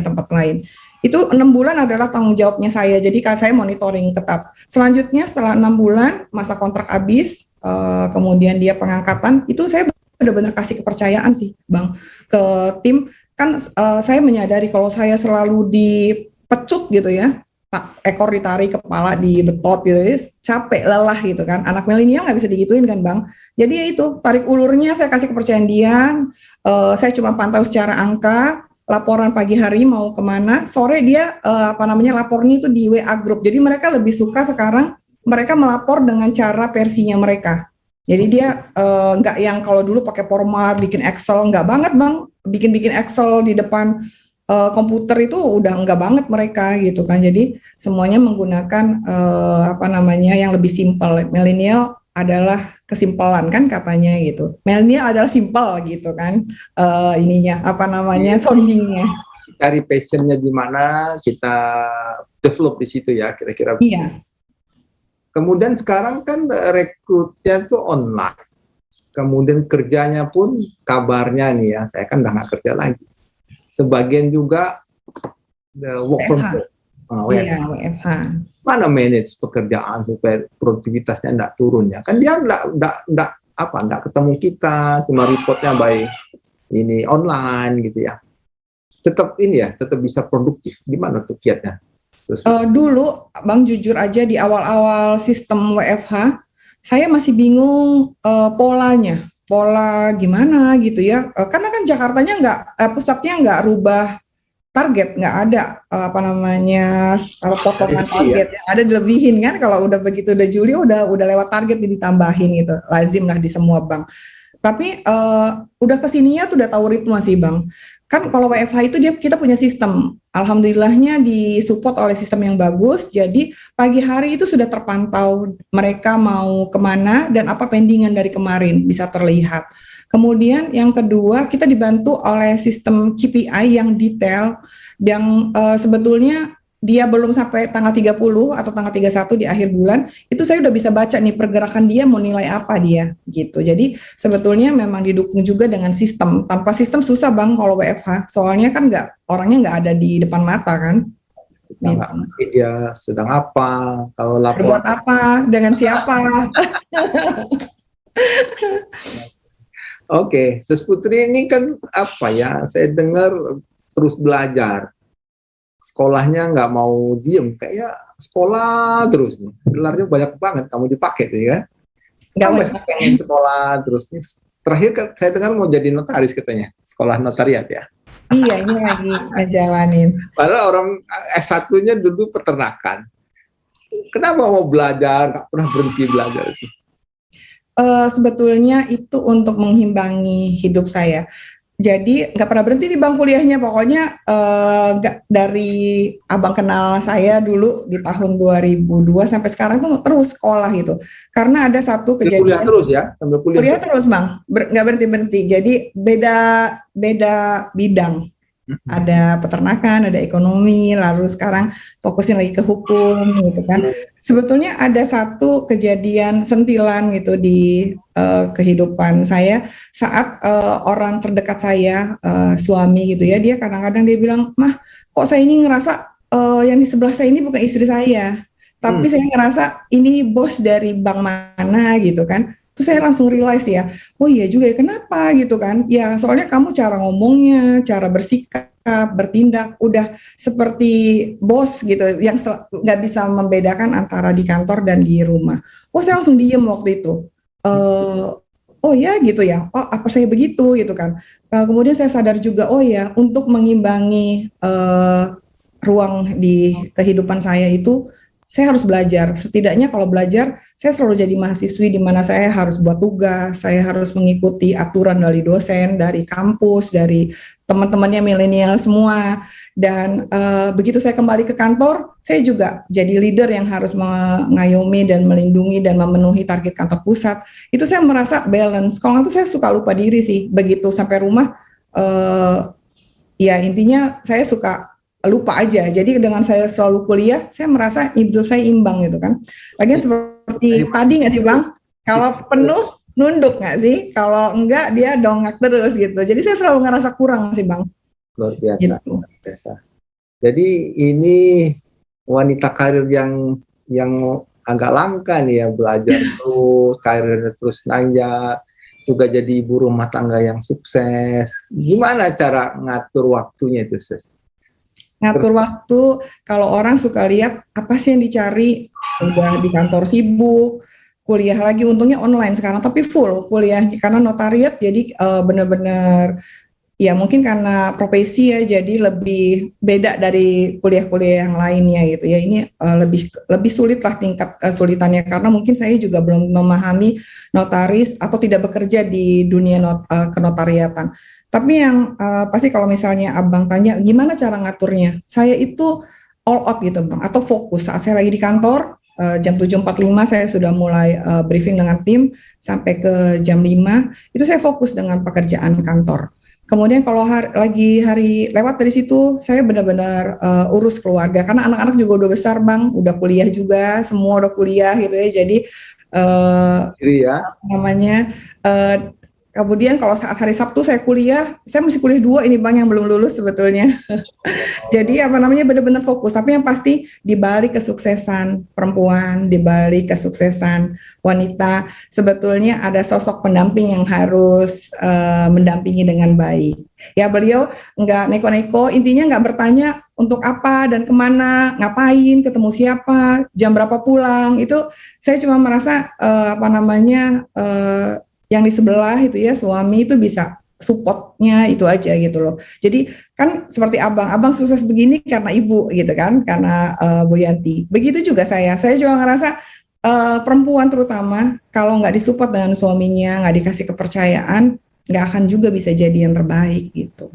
tempat lain. Itu 6 bulan adalah tanggung jawabnya saya. Jadi saya monitoring ketat. Selanjutnya setelah 6 bulan masa kontrak habis, kemudian dia pengangkatan, itu saya benar-benar kasih kepercayaan sih Bang ke tim. Kan saya menyadari kalau saya selalu dipecut gitu ya, ekor ditarik, kepala dibetot gitu ya, capek, lelah gitu kan. Anak milenial nggak bisa digituin kan Bang. Jadi ya itu, tarik ulurnya saya kasih kepercayaan dia, saya cuma pantau secara angka, laporan pagi hari mau kemana, sore dia lapornya itu di WA group. Jadi mereka lebih suka sekarang mereka melapor dengan cara versinya mereka. Jadi dia nggak yang kalau dulu pakai format, bikin Excel, nggak banget Bang. Bikin Excel di depan komputer itu udah nggak banget mereka gitu kan. Jadi semuanya menggunakan yang lebih simpel. Milenial adalah kesimpulan kan katanya gitu. Milenial adalah simpel gitu kan soundingnya. Cari passionnya di mana, kita develop di situ ya kira-kira. Iya. Kemudian sekarang kan rekrutnya tuh online. Kemudian kerjanya pun kabarnya nih ya, saya kan udah nggak kerja lagi. Sebagian juga work from home. WFH. Mana manage pekerjaan supaya produktivitasnya nggak turun ya? Kan dia nggak ketemu kita, cuma reportnya by ini online gitu ya. Tetap bisa produktif. Gimana tuh kiatnya? Dulu, Bang jujur aja di awal-awal sistem WFH, saya masih bingung pola gimana gitu ya. Karena kan Jakartanya pusatnya nggak rubah target, nggak ada potongan target yang ada dilebihin kan. Kalau udah begitu udah Juli udah lewat target ditambahin gitu, lazim lah di semua bank. Tapi udah kesininya tuh udah tahu ritme sih Bang. Kan kalau WFH itu kita punya sistem. Alhamdulillahnya disupport oleh sistem yang bagus. Jadi pagi hari itu sudah terpantau mereka mau kemana dan apa pendingan dari kemarin bisa terlihat. Kemudian yang kedua kita dibantu oleh sistem KPI yang detail yang sebetulnya dia belum sampai tanggal 30 atau tanggal 31 di akhir bulan, itu saya udah bisa baca nih pergerakan dia mau nilai apa dia gitu. Jadi sebetulnya memang didukung juga dengan sistem. Tanpa sistem susah Bang kalau WFH, soalnya kan orangnya nggak ada di depan mata kan. Kita nggak ngerti dia sedang apa, kalau Berbuat laporan apa, dengan siapa. Oke, Sus Putri ini kan apa ya? Saya dengar terus belajar. Sekolahnya nggak mau diem, kayaknya sekolah terus nih. Gelarnya banyak banget kamu dipakai nih kan? Nggak Kamu mau masih pengen sekolah terus nih. Terakhir kan saya dengar mau jadi notaris katanya, sekolah notariat ya. Iya, ini lagi ngejalanin. Padahal orang S1-nya dulu peternakan. Kenapa mau belajar? Nggak pernah berhenti belajar itu. Sebetulnya itu untuk mengimbangi hidup saya. Jadi nggak pernah berhenti di bang kuliahnya, pokoknya nggak dari abang kenal saya dulu di tahun 2002 sampai sekarang tuh terus sekolah gitu. Karena ada satu Kuliah kejadian terus ya, sambil kuliah terus bang, nggak berhenti-berhenti. Jadi beda bidang. Ada peternakan, ada ekonomi, lalu sekarang fokusin lagi ke hukum gitu kan. Sebetulnya ada satu kejadian sentilan gitu di kehidupan saya saat orang terdekat saya, suami gitu ya, dia kadang-kadang dia bilang, "Mah, kok saya ini ngerasa yang di sebelah saya ini bukan istri saya, tapi saya ngerasa ini bos dari bank mana gitu kan." Terus saya langsung realize ya, oh iya juga ya, kenapa gitu kan? Ya soalnya kamu cara ngomongnya, cara bersikap, bertindak, udah seperti bos gitu, yang nggak bisa membedakan antara di kantor dan di rumah. Oh saya langsung diem waktu itu. Oh ya gitu ya, oh apa saya begitu gitu kan. Kemudian saya sadar juga, oh ya untuk mengimbangi ruang di kehidupan saya itu, saya harus belajar. Setidaknya kalau belajar, saya selalu jadi mahasiswi di mana saya harus buat tugas, saya harus mengikuti aturan dari dosen, dari kampus, dari teman-temannya milenial semua. Dan begitu saya kembali ke kantor, saya juga jadi leader yang harus mengayomi dan melindungi dan memenuhi target kantor pusat. Itu saya merasa balance. Kalau itu saya suka lupa diri sih. Begitu sampai rumah, ya intinya saya suka lupa aja. Jadi dengan saya selalu kuliah, saya merasa hidup saya imbang gitu kan. Lagian seperti padi nggak sih Bang? Kalau penuh nunduk nggak sih? Kalau enggak dia dongak terus gitu. Jadi saya selalu ngerasa kurang sih Bang. Luar biasa, Gitu. luar biasa. Jadi ini wanita karir yang agak langka nih ya, belajar terus, karirnya terus nanjak, juga jadi ibu rumah tangga yang sukses. Gimana cara ngatur waktunya itu, Sis? Ngatur waktu, kalau orang suka lihat apa sih yang dicari, udah di kantor sibuk, kuliah lagi, untungnya online sekarang, tapi full kuliah, karena notariat, jadi benar-benar, ya mungkin karena profesi ya, jadi lebih beda dari kuliah-kuliah yang lainnya gitu ya, ini lebih sulit lah tingkat kesulitannya, karena mungkin saya juga belum memahami notaris, atau tidak bekerja di dunia kenotariatan. Tapi yang pasti kalau misalnya abang tanya gimana cara ngaturnya, saya itu all out gitu bang, atau fokus saat saya lagi di kantor, jam 7.45 saya sudah mulai briefing dengan tim sampai ke jam 5, itu saya fokus dengan pekerjaan kantor. Kemudian kalau lagi hari lewat dari situ, saya benar-benar urus keluarga, karena anak-anak juga udah besar bang, udah kuliah juga, semua udah kuliah gitu ya, jadi namanya kemudian kalau saat hari Sabtu saya kuliah, saya masih kuliah 2 ini bang yang belum lulus sebetulnya. Jadi benar-benar fokus. Tapi yang pasti di balik kesuksesan perempuan, di balik kesuksesan wanita, sebetulnya ada sosok pendamping yang harus mendampingi dengan baik. Ya beliau nggak neko-neko, intinya nggak bertanya untuk apa dan kemana, ngapain, ketemu siapa, jam berapa pulang. Itu saya cuma merasa yang di sebelah itu ya suami itu bisa supportnya itu aja gitu loh. Jadi kan seperti abang sukses begini karena ibu gitu kan, karena Bu Yanti. Begitu juga saya cuma ngerasa perempuan terutama kalau nggak disupport dengan suaminya, nggak dikasih kepercayaan, nggak akan juga bisa jadi yang terbaik gitu.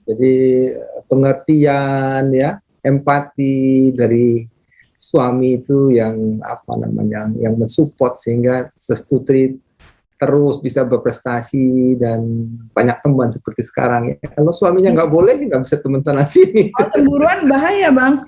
Jadi pengertian ya, empati dari suami itu yang apa namanya, yang mensupport sehingga Sesputri terus bisa berprestasi dan banyak teman seperti sekarang ya. Kalau suaminya nggak boleh, nggak bisa teman sana sini. Oh, cemburuan bahaya bang.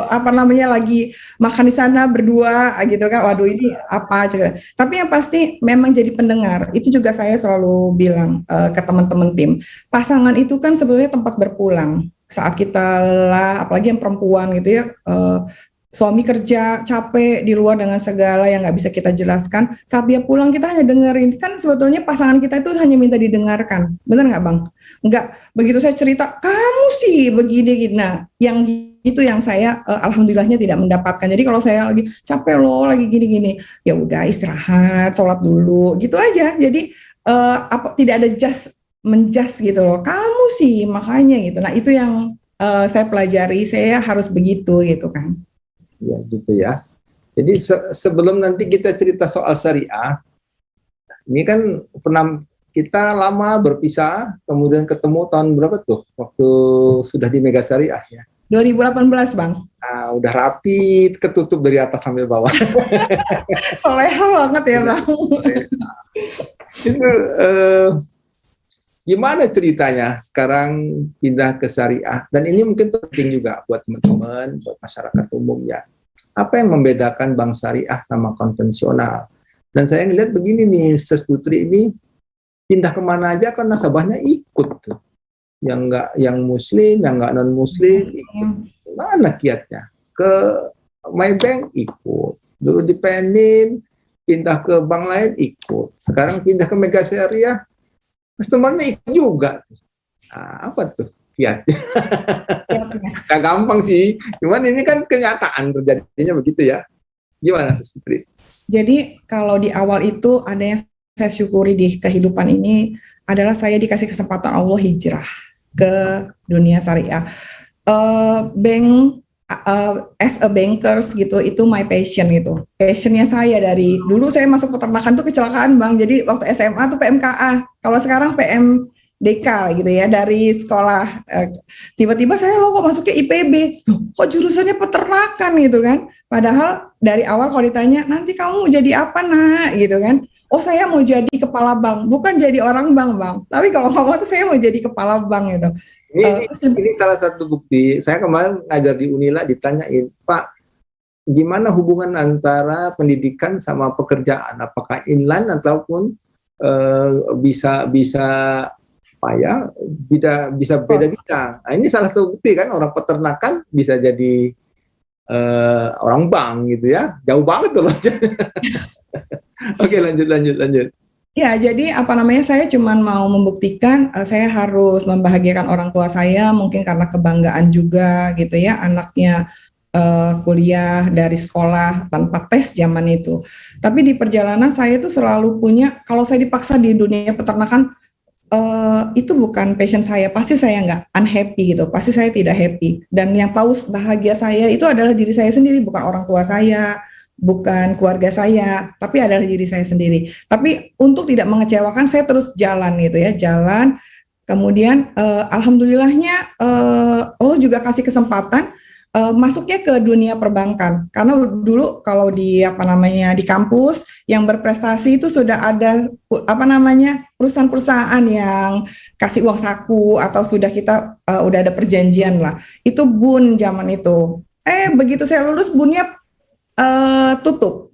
Apa namanya lagi makan di sana berdua gitu kan. Waduh ini apa juga. Tapi yang pasti memang jadi pendengar. Itu juga saya selalu bilang ke teman-teman tim. Pasangan itu kan sebetulnya tempat berpulang. Saat kita lah, apalagi yang perempuan gitu ya. Suami kerja capek di luar dengan segala yang nggak bisa kita jelaskan, saat dia pulang kita hanya dengerin. Kan sebetulnya pasangan kita itu hanya minta didengarkan, benar nggak bang? Nggak begitu saya cerita kamu sih begini. Nah yang itu yang saya alhamdulillahnya tidak mendapatkan. Jadi kalau saya lagi capek loh lagi gini-gini, ya udah istirahat, sholat dulu gitu aja. Jadi tidak ada menjas gitu loh, kamu sih makanya gitu. Nah itu yang saya pelajari, saya harus begitu gitu kan. Ya gitu ya. Jadi sebelum nanti kita cerita soal syariah, ini kan pernah kita lama berpisah, kemudian ketemu tahun berapa tuh? Waktu sudah di Mega Syariah ya. 2018 bang. Nah, udah rapi, ketutup dari atas sampai bawah. Soleha banget ya bang. Itu gimana ceritanya sekarang pindah ke syariah? Dan ini mungkin penting juga buat teman-teman, buat masyarakat umum ya. Apa yang membedakan bank syariah sama konvensional? Dan saya ngeliat begini nih, Sesputri ini pindah kemana aja kan nasabahnya ikut tuh. Yang muslim, yang nggak non muslim ikut. Mana kiatnya? Ke Maybank ikut. Dulu di Penin, pindah ke bank lain ikut. Sekarang pindah ke Mega Syariah, customer-nya ikut juga. Nah, apa tuh kiatnya? Gak gampang sih, cuman ini kan kenyataan terjadinya begitu ya. Gimana Sesputri? Jadi kalau di awal itu ada yang saya syukuri di kehidupan ini adalah saya dikasih kesempatan Allah hijrah ke dunia syariah. As a bankers gitu, itu my passion gitu. Passionnya saya dari dulu saya masuk peternakan tuh kecelakaan bang. Jadi waktu SMA tuh PMKA. Kalau sekarang PMDK gitu ya dari sekolah. Tiba-tiba saya loh kok masuk ke IPB. Loh, kok jurusannya peternakan gitu kan? Padahal dari awal kalau ditanya nanti kamu mau jadi apa nak gitu kan? Oh saya mau jadi kepala bank, bukan jadi orang bank bang. Tapi kalau ngomong tuh saya mau jadi kepala bank gitu. Ini salah satu bukti. Saya kemarin ngajar di Unila ditanyain, Pak, gimana hubungan antara pendidikan sama pekerjaan? Apakah inline ataupun bisa apa ya? Bisa beda bidang. Nah, ini salah satu bukti kan, orang peternakan bisa jadi orang bank gitu ya. Jauh banget tuh. Oke, lanjut. Ya, jadi apa namanya saya cuma mau membuktikan saya harus membahagiakan orang tua saya, mungkin karena kebanggaan juga gitu ya, anaknya kuliah dari sekolah tanpa tes zaman itu. Tapi di perjalanan saya itu selalu punya, kalau saya dipaksa di dunia peternakan, itu bukan passion saya, pasti saya nggak unhappy gitu, pasti saya tidak happy. Dan yang tahu bahagia saya itu adalah diri saya sendiri, bukan orang tua saya, bukan keluarga saya, tapi adalah diri saya sendiri. Tapi untuk tidak mengecewakan, saya terus jalan gitu ya, jalan. Kemudian alhamdulillahnya Allah juga kasih kesempatan masuknya ke dunia perbankan. Karena dulu kalau di di kampus yang berprestasi itu sudah ada perusahaan-perusahaan yang kasih uang saku atau sudah kita udah ada perjanjian lah. Itu BUN zaman itu. Begitu saya lulus BUN-nya tutup.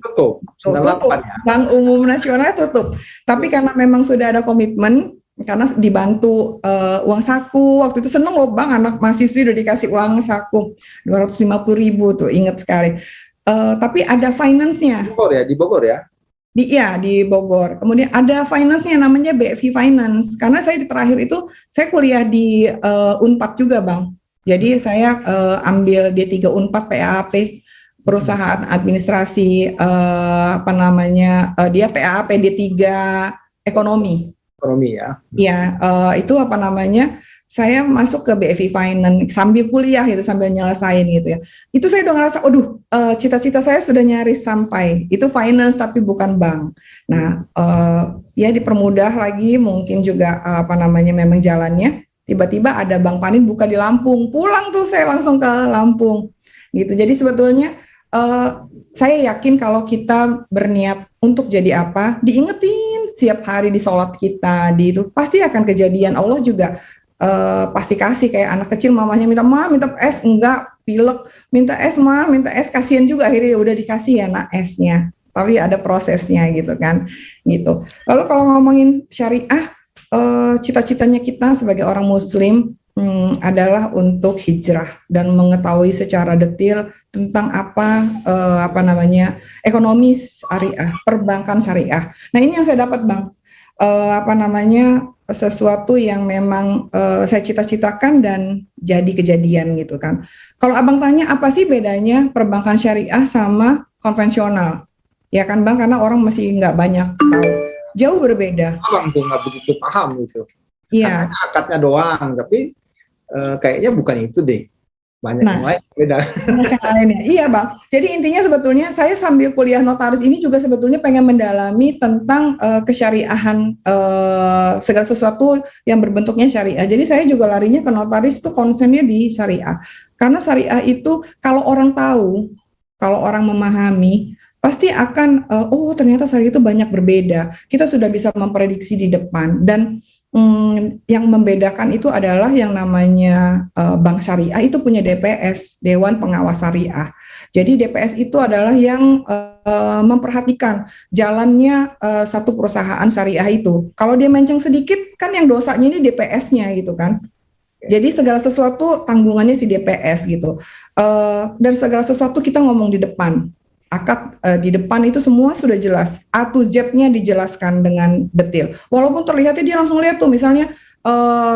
Bank Umum Nasional tutup. Tapi karena memang sudah ada komitmen, karena dibantu uang saku, waktu itu seneng loh bang, anak mahasiswi udah dikasih uang saku 250.000 tuh, inget sekali. Tapi ada finance-nya. Di Bogor ya? Di Bogor. Kemudian ada finance-nya namanya BFI Finance. Karena saya terakhir itu saya kuliah di Unpad juga bang. Jadi saya ambil D3 Unpad PAP. Perusahaan administrasi dia PAP D3 ekonomi ya. Iya, itu saya masuk ke BFI Finance sambil kuliah gitu, sambil nyelesain gitu ya. Itu saya udah ngerasa, cita-cita saya sudah nyaris sampai. Itu finance tapi bukan bank. Nah, ya dipermudah lagi mungkin juga memang jalannya. Tiba-tiba ada Bank Panin buka di Lampung. Pulang tuh saya langsung ke Lampung. Gitu. Jadi sebetulnya saya yakin kalau kita berniat untuk jadi apa, diingetin setiap hari di sholat kita, itu pasti akan kejadian. Allah juga pasti kasih, kayak anak kecil mamanya minta es, enggak, pilek, minta es minta es, kasihan juga akhirnya udah dikasih ya nak esnya, tapi ada prosesnya gitu kan, gitu. Lalu kalau ngomongin syariah, cita-citanya kita sebagai orang muslim adalah untuk hijrah dan mengetahui secara detail tentang ekonomi syariah, perbankan syariah. Nah ini yang saya dapat Bang, sesuatu yang memang saya cita-citakan dan jadi kejadian gitu kan. Kalau Abang tanya apa sih bedanya perbankan syariah sama konvensional, ya kan Bang, karena orang masih nggak banyak tahu, jauh berbeda. Abang tuh nggak begitu paham gitu. Iya. Akadnya doang, tapi kayaknya bukan itu deh. Banyak yang lain beda. Iya Bang, jadi intinya sebetulnya saya sambil kuliah notaris ini juga sebetulnya pengen mendalami tentang kesyariahan segala sesuatu yang berbentuknya syariah. Jadi saya juga larinya ke notaris tuh konsennya di syariah. Karena syariah itu kalau orang tahu, kalau orang memahami, pasti akan ternyata syariah itu banyak berbeda. Kita sudah bisa memprediksi di depan, dan yang membedakan itu adalah yang namanya bank syariah itu punya DPS, Dewan Pengawas Syariah. Jadi DPS itu adalah yang memperhatikan jalannya satu perusahaan syariah itu. Kalau dia menceng sedikit kan yang dosanya ini DPS-nya gitu kan. Jadi segala sesuatu tanggungannya si DPS gitu. Dan segala sesuatu kita ngomong di depan. Akad di depan itu semua sudah jelas, A to Z-nya dijelaskan dengan detail. Walaupun terlihatnya dia langsung lihat tuh, misalnya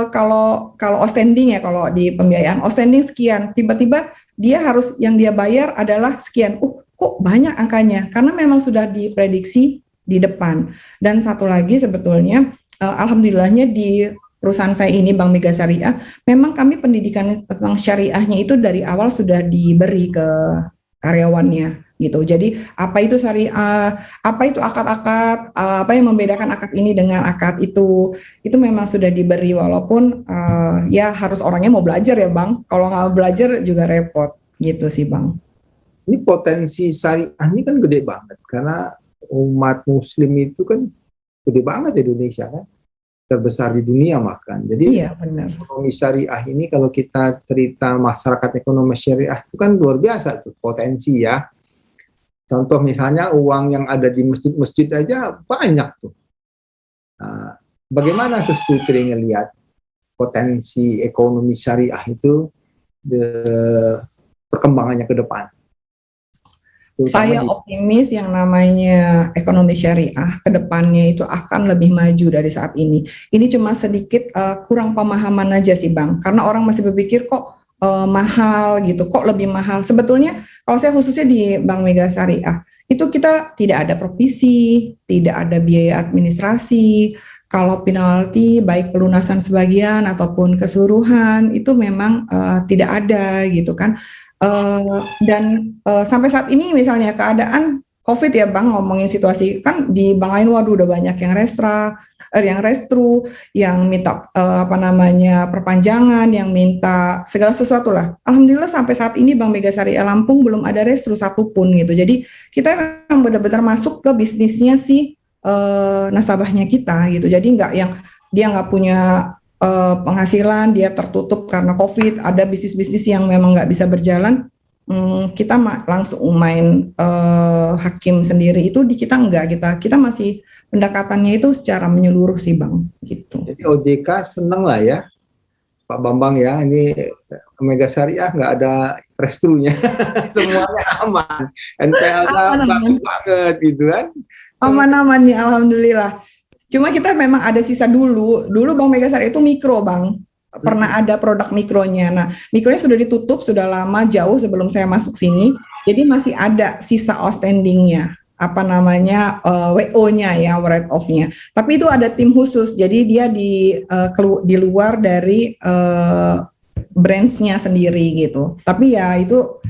kalau outstanding ya, kalau di pembiayaan outstanding sekian, tiba-tiba dia harus yang dia bayar adalah sekian. Kok banyak angkanya? Karena memang sudah diprediksi di depan. Dan satu lagi sebetulnya, alhamdulillahnya di perusahaan saya ini Bank Mega Syariah, memang kami pendidikan tentang syariahnya itu dari awal sudah diberi ke karyawannya gitu. Jadi apa itu syariah, apa itu akad-akad, apa yang membedakan akad ini dengan akad itu memang sudah diberi, walaupun ya harus orangnya mau belajar ya Bang. Kalau nggak belajar juga repot gitu sih Bang. Ini potensi syariah ini kan gede banget, karena umat muslim itu kan gede banget di Indonesia kan, terbesar di dunia bahkan. Jadi iya, benar. Ekonomi syariah ini, kalau kita cerita masyarakat ekonomi syariah itu kan luar biasa tuh potensi ya. Contoh misalnya uang yang ada di masjid-masjid aja banyak tuh. Nah, bagaimana Sis Putri ngelihat potensi ekonomi syariah itu perkembangannya ke depan? Saya optimis yang namanya ekonomi syariah ke depannya itu akan lebih maju dari saat ini. Ini cuma sedikit kurang pemahaman aja sih Bang, karena orang masih berpikir kok mahal gitu, kok lebih mahal. Sebetulnya kalau saya khususnya di Bank Mega Syariah, itu kita tidak ada provisi, tidak ada biaya administrasi. Kalau penalti baik pelunasan sebagian ataupun keseluruhan itu memang tidak ada gitu kan. Dan sampai saat ini misalnya keadaan COVID ya Bang, ngomongin situasi kan di bank lain, waduh udah banyak yang restru, yang minta perpanjangan, yang minta segala sesuatu lah. Alhamdulillah sampai saat ini Bank Mega Syariah Lampung belum ada restru satupun gitu. Jadi kita memang benar-benar masuk ke bisnisnya si nasabahnya kita gitu. Jadi nggak yang dia nggak punya penghasilan, dia tertutup karena COVID, ada bisnis-bisnis yang memang nggak bisa berjalan. Kita langsung main hakim sendiri, itu di kita enggak, kita masih pendekatannya itu secara menyeluruh sih Bang gitu. Jadi OJK seneng lah ya Pak Bambang ya, ini Mega Syariah nggak ada restrunya. Semuanya aman, NPL-nya bagus banget gitu kan, aman-aman nih alhamdulillah. Cuma kita memang ada sisa dulu Bank Mega Syariah itu mikro Bang, pernah ada produk mikronya. Nah, mikronya sudah ditutup sudah lama, jauh sebelum saya masuk sini. Jadi masih ada sisa outstandingnya. apa namanya WO-nya ya, write off-nya. Tapi itu ada tim khusus, jadi dia di luar dari brands-nya sendiri gitu. Tapi ya itu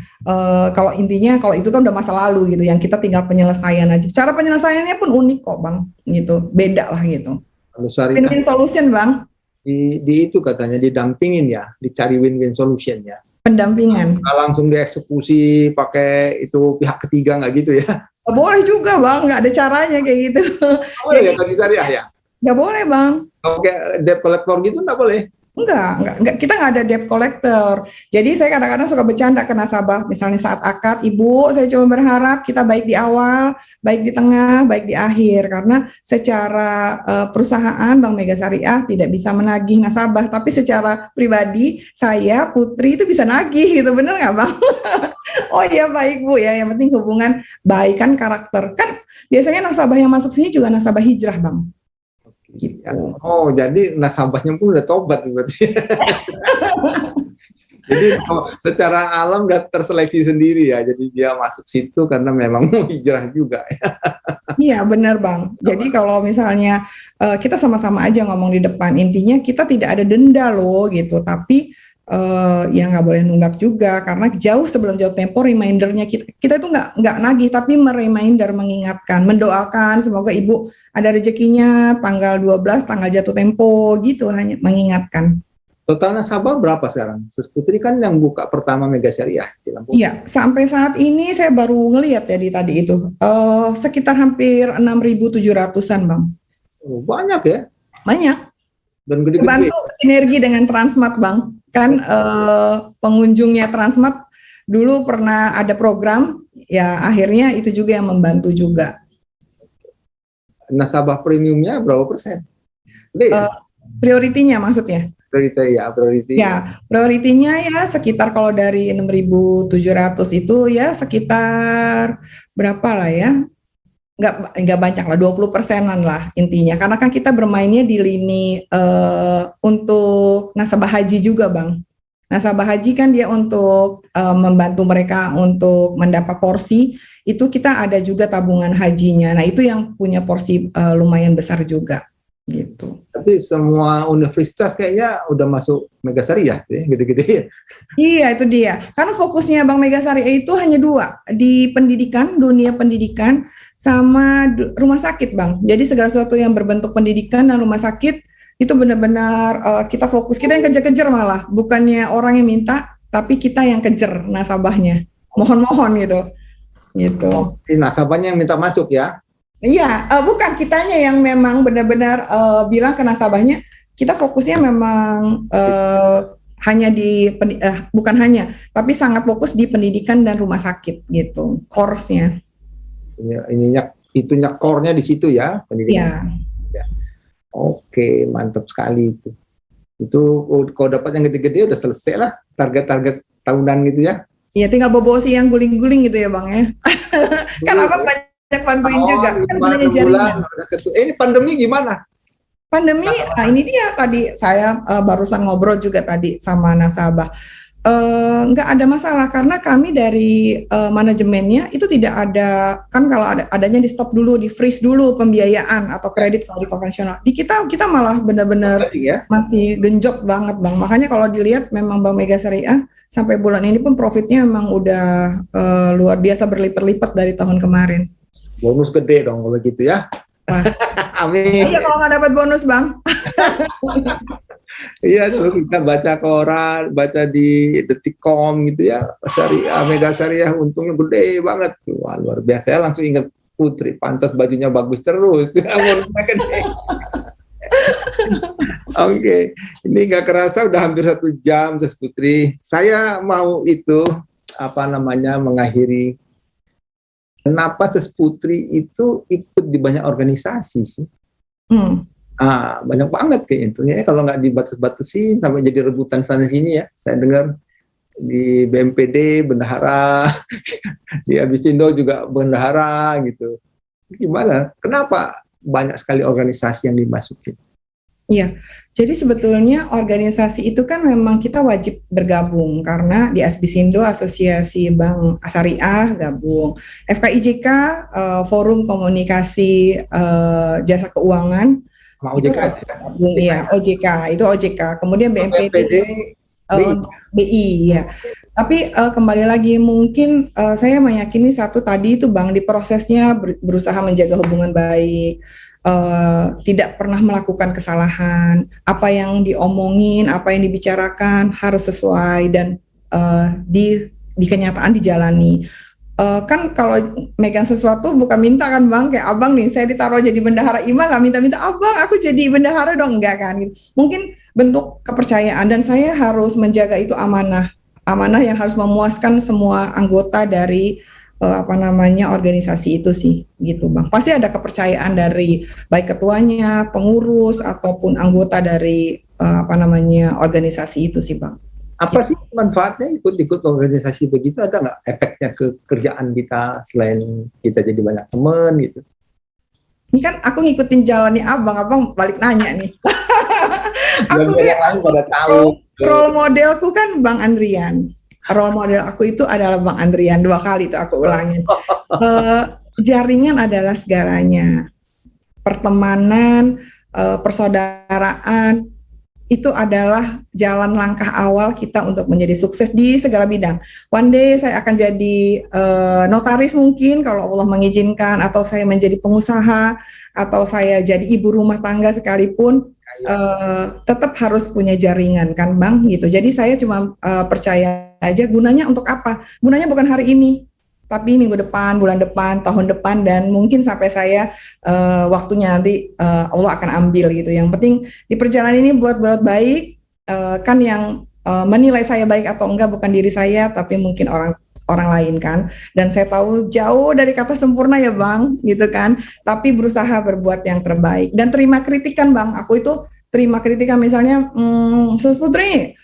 kalau intinya kalau itu kan udah masa lalu gitu, yang kita tinggal penyelesaian aja. Cara penyelesaiannya pun unik kok Bang, gitu, beda lah gitu. Kalau syariah Win-win solution Bang, di itu katanya didampingin ya, dicari win-win solution ya. pendampingan. Nggak langsung dieksekusi pakai itu pihak ketiga nggak gitu ya? Boleh juga Bang, nggak ada caranya kayak gitu. Boleh ya tadi syariah ya? Nggak boleh Bang. Oke, debt collector gitu nggak boleh? Enggak, kita nggak ada debt collector. Jadi saya kadang-kadang suka bercanda ke nasabah, misalnya saat akad, Ibu, saya cuma berharap kita baik di awal, baik di tengah, baik di akhir, karena secara perusahaan Bank Mega Syariah tidak bisa menagih nasabah, tapi secara pribadi saya Putri itu bisa nagih gitu, bener nggak Bang? Oh iya baik Bu ya, yang penting hubungan baik kan karakter. Kan biasanya nasabah yang masuk sini juga nasabah hijrah Bang. Gitu. Oh, jadi nasabahnya pun udah tobat berarti. Jadi secara alam udah terseleksi sendiri ya. Jadi dia masuk situ karena memang mau hijrah juga ya. Iya benar Bang. Jadi kalau misalnya kita sama-sama aja ngomong di depan, intinya kita tidak ada denda loh gitu. Tapi ya nggak boleh nunggak juga karena sebelum jauh tempo remindernya kita itu nggak nagih tapi mereminder, mengingatkan, mendoakan semoga Ibu ada rezekinya tanggal 12 tanggal jatuh tempo gitu, hanya mengingatkan. Total nasabah berapa sekarang? Sus Putri kan yang buka pertama Mega Syariah di Lampung. Iya, sampai saat ini saya baru ngelihat ya di tadi itu sekitar hampir 6.700-an Bang. Oh, banyak ya? Banyak. Dan gede-gede. Bantu sinergi dengan Transmart Bang. Kan pengunjungnya Transmart dulu pernah ada program, ya akhirnya itu juga yang membantu juga. Nasabah premiumnya berapa persen? Gede ya? Prioritinya maksudnya? Priority. Ya, prioritinya ya sekitar kalau dari 6.700 itu ya sekitar berapa lah ya? Nggak banyak lah, 20%-an lah intinya. Karena kan kita bermainnya di lini untuk nasabah haji juga Bang. Nasabah haji kan dia untuk membantu mereka untuk mendapat porsi, itu kita ada juga tabungan hajinya. Nah itu yang punya porsi lumayan besar juga gitu. Tapi semua universitas kayaknya udah masuk Mega Syariah ya, gede-gede. Iya itu dia. Karena fokusnya Bank Mega Syariah itu hanya dua, di pendidikan, dunia pendidikan, sama rumah sakit Bang. Jadi segala sesuatu yang berbentuk pendidikan dan rumah sakit itu benar-benar kita fokus. Kita yang kejar-kejar malah, bukannya orang yang minta, tapi kita yang kejar nasabahnya. Mohon-mohon gitu. Gitu. Oh, nasabahnya yang minta masuk ya? Iya, bukan kitanya yang memang benar-benar bilang ke nasabahnya, kita fokusnya memang hanya bukan hanya, tapi sangat fokus di pendidikan dan rumah sakit gitu, course-nya. Itunya core-nya di situ ya, pendidikan. Ya. Oke, mantap sekali itu. Itu kalau dapat yang gede-gede udah selesai lah target-target tahunan gitu ya. Iya, tinggal bobosi yang guling-guling gitu ya Bang ya. Kan Abang banyak bantuin juga. Kan punya jaringan. Ini pandemi gimana? Pandemi, nah ini dia tadi saya barusan ngobrol juga tadi sama nasabah. Nggak ada masalah karena kami dari manajemennya itu tidak ada, kan kalau adanya di stop dulu, di freeze dulu pembiayaan atau kredit kalau di konvensional. Di kita malah benar-benar masih genjot banget Bang. Makanya kalau dilihat memang Bank Mega Syariah sampai bulan ini pun profitnya memang udah luar biasa berlipat-lipat dari tahun kemarin. Bonus gede dong kalau gitu ya. Amin. Iya kalau nggak dapat bonus Bang. Iya, kita baca koran, baca di Detikcom gitu ya, Syariah, Mega Syariah untungnya gede banget. Wah, luar biasa. Saya langsung ingat Putri, pantas bajunya bagus terus. Oke, ini nggak kerasa udah hampir 1 jam, Sus Putri. Saya mau mengakhiri. Kenapa Sus Putri itu ikut di banyak organisasi sih? Banyak banget kayaknya. Kalau nggak dibatas-batasin sampai jadi rebutan sana sini ya. Saya dengar di BMPD bendahara, di Abisindo juga bendahara gitu. Gimana? Kenapa banyak sekali organisasi yang dimasukin? Iya, jadi sebetulnya organisasi itu kan memang kita wajib bergabung karena di Asbisindo Asosiasi Bank Syariah gabung, FKIJK Forum Komunikasi Jasa Keuangan Sama itu OJK wajib ya? gabung, OJK iya ya? OJK itu OJK, kemudian BNPB, BNPD, BI. BI ya. Tapi kembali lagi mungkin saya meyakini satu tadi itu Bang di prosesnya berusaha menjaga hubungan baik, tidak pernah melakukan kesalahan, apa yang diomongin, apa yang dibicarakan harus sesuai dan di kenyataan dijalani. Kan kalau megang sesuatu bukan minta kan Bang, kayak Abang nih, saya ditaruh jadi bendahara IMA nggak minta-minta, Abang aku jadi bendahara dong, enggak kan gitu. Mungkin bentuk kepercayaan dan saya harus menjaga itu amanah, amanah yang harus memuaskan semua anggota dari apa namanya organisasi itu sih gitu Bang. Pasti ada kepercayaan dari baik ketuanya, pengurus ataupun anggota dari apa namanya organisasi itu sih Bang. Apa sih manfaatnya ikut-ikut organisasi begitu? Ada nggak efeknya ke kerjaan kita selain kita jadi banyak teman gitu? Ini kan aku ngikutin jalannya Abang, Abang balik nanya nih. Biar Aku biar nih yang lain pada tahu. role modelku kan Bang Andrian. Role model aku itu adalah Bang Andrian, 2 kali itu aku ulangin. Eh, Jaringan adalah segalanya. Pertemanan, persaudaraan, itu adalah jalan langkah awal kita untuk menjadi sukses di segala bidang. One day saya akan jadi notaris mungkin kalau Allah mengizinkan, atau saya menjadi pengusaha, atau saya jadi ibu rumah tangga sekalipun, tetap harus punya jaringan kan Bang gitu. Jadi saya cuma percaya aja, gunanya untuk apa? Gunanya bukan hari ini, tapi minggu depan, bulan depan, tahun depan, dan mungkin sampai saya waktunya nanti Allah akan ambil gitu. Yang penting di perjalanan ini buat baik, kan yang menilai saya baik atau enggak bukan diri saya, tapi mungkin orang orang lain kan. Dan saya tahu jauh dari kata sempurna ya Bang, gitu kan. Tapi berusaha berbuat yang terbaik dan terima kritikan Bang. Aku itu terima kritikan misalnya, Sus Putri,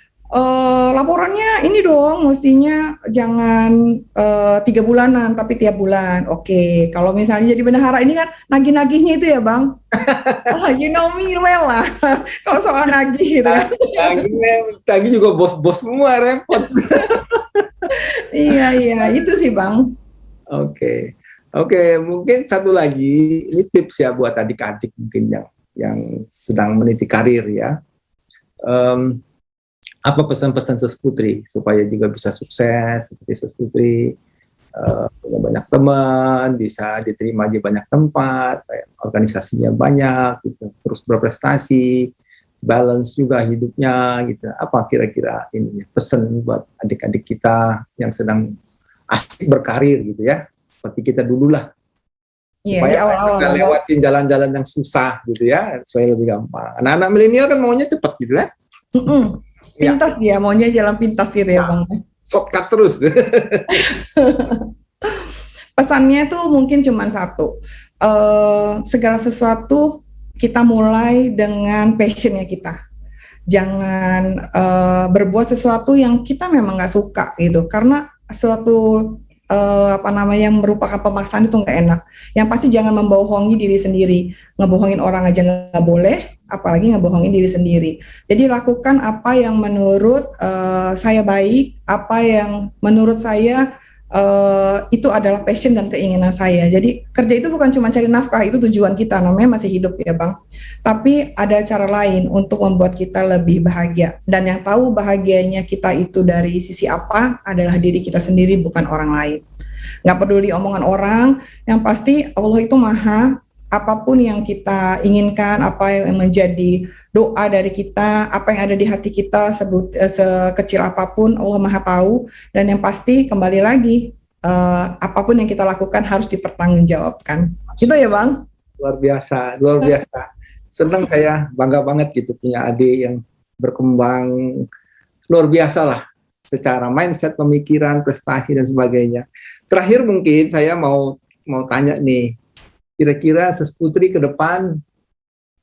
laporannya ini dong, mestinya jangan 3 bulanan tapi tiap bulan. Oke, kalau misalnya jadi bendahara ini kan nagih-nagihnya itu ya Bang. You know me well lah. Kalau soal nagih gitu kan. Lagi juga bos-bos semua repot. Iya iya, itu sih Bang. Oke, oke. Mungkin satu lagi, ini tips ya buat adik-adik mungkin yang sedang meniti karir ya. Apa pesan-pesan Sus Putri supaya juga bisa sukses seperti Sus Putri, punya banyak teman, bisa diterima di banyak tempat, organisasinya banyak, gitu, terus berprestasi, balance juga hidupnya, gitu. Apa kira-kira ini pesan buat adik-adik kita yang sedang asik berkarir, gitu ya, seperti kita dulu lah, Iya, di supaya awal-awal kita Bang. lewatin jalan-jalan yang susah, gitu ya, supaya lebih gampang. Anak-anak milenial kan maunya cepat, gitu ya. Pintas dia, maunya jalan pintas gitu ya Bang. Shortcut terus. Pesannya tuh mungkin cuma satu, segala sesuatu kita mulai dengan passionnya kita. Jangan berbuat sesuatu yang kita memang nggak suka gitu, karena suatu apa namanya yang merupakan pemaksaan itu nggak enak. Yang pasti jangan membohongi diri sendiri, ngebohongin orang aja nggak boleh, apalagi ngebohongin diri sendiri. Jadi lakukan apa yang menurut saya baik, apa yang menurut saya itu adalah passion dan keinginan saya. Jadi kerja itu bukan cuma cari nafkah, itu tujuan kita, namanya masih hidup ya Bang. Tapi ada cara lain untuk membuat kita lebih bahagia. Dan yang tahu bahagianya kita itu dari sisi apa adalah diri kita sendiri, bukan orang lain. Nggak peduli omongan orang, yang pasti Allah itu maha. Apapun yang kita inginkan, apa yang menjadi doa dari kita, apa yang ada di hati kita, sekecil apapun, Allah maha tahu. Dan yang pasti kembali lagi, apapun yang kita lakukan harus dipertanggungjawabkan. Gitu ya Bang? Luar biasa, luar biasa. Senang saya, bangga banget gitu punya adik yang berkembang luar biasa lah secara mindset, pemikiran, prestasi dan sebagainya. Terakhir mungkin saya mau tanya nih, kira-kira Sus Putri ke depan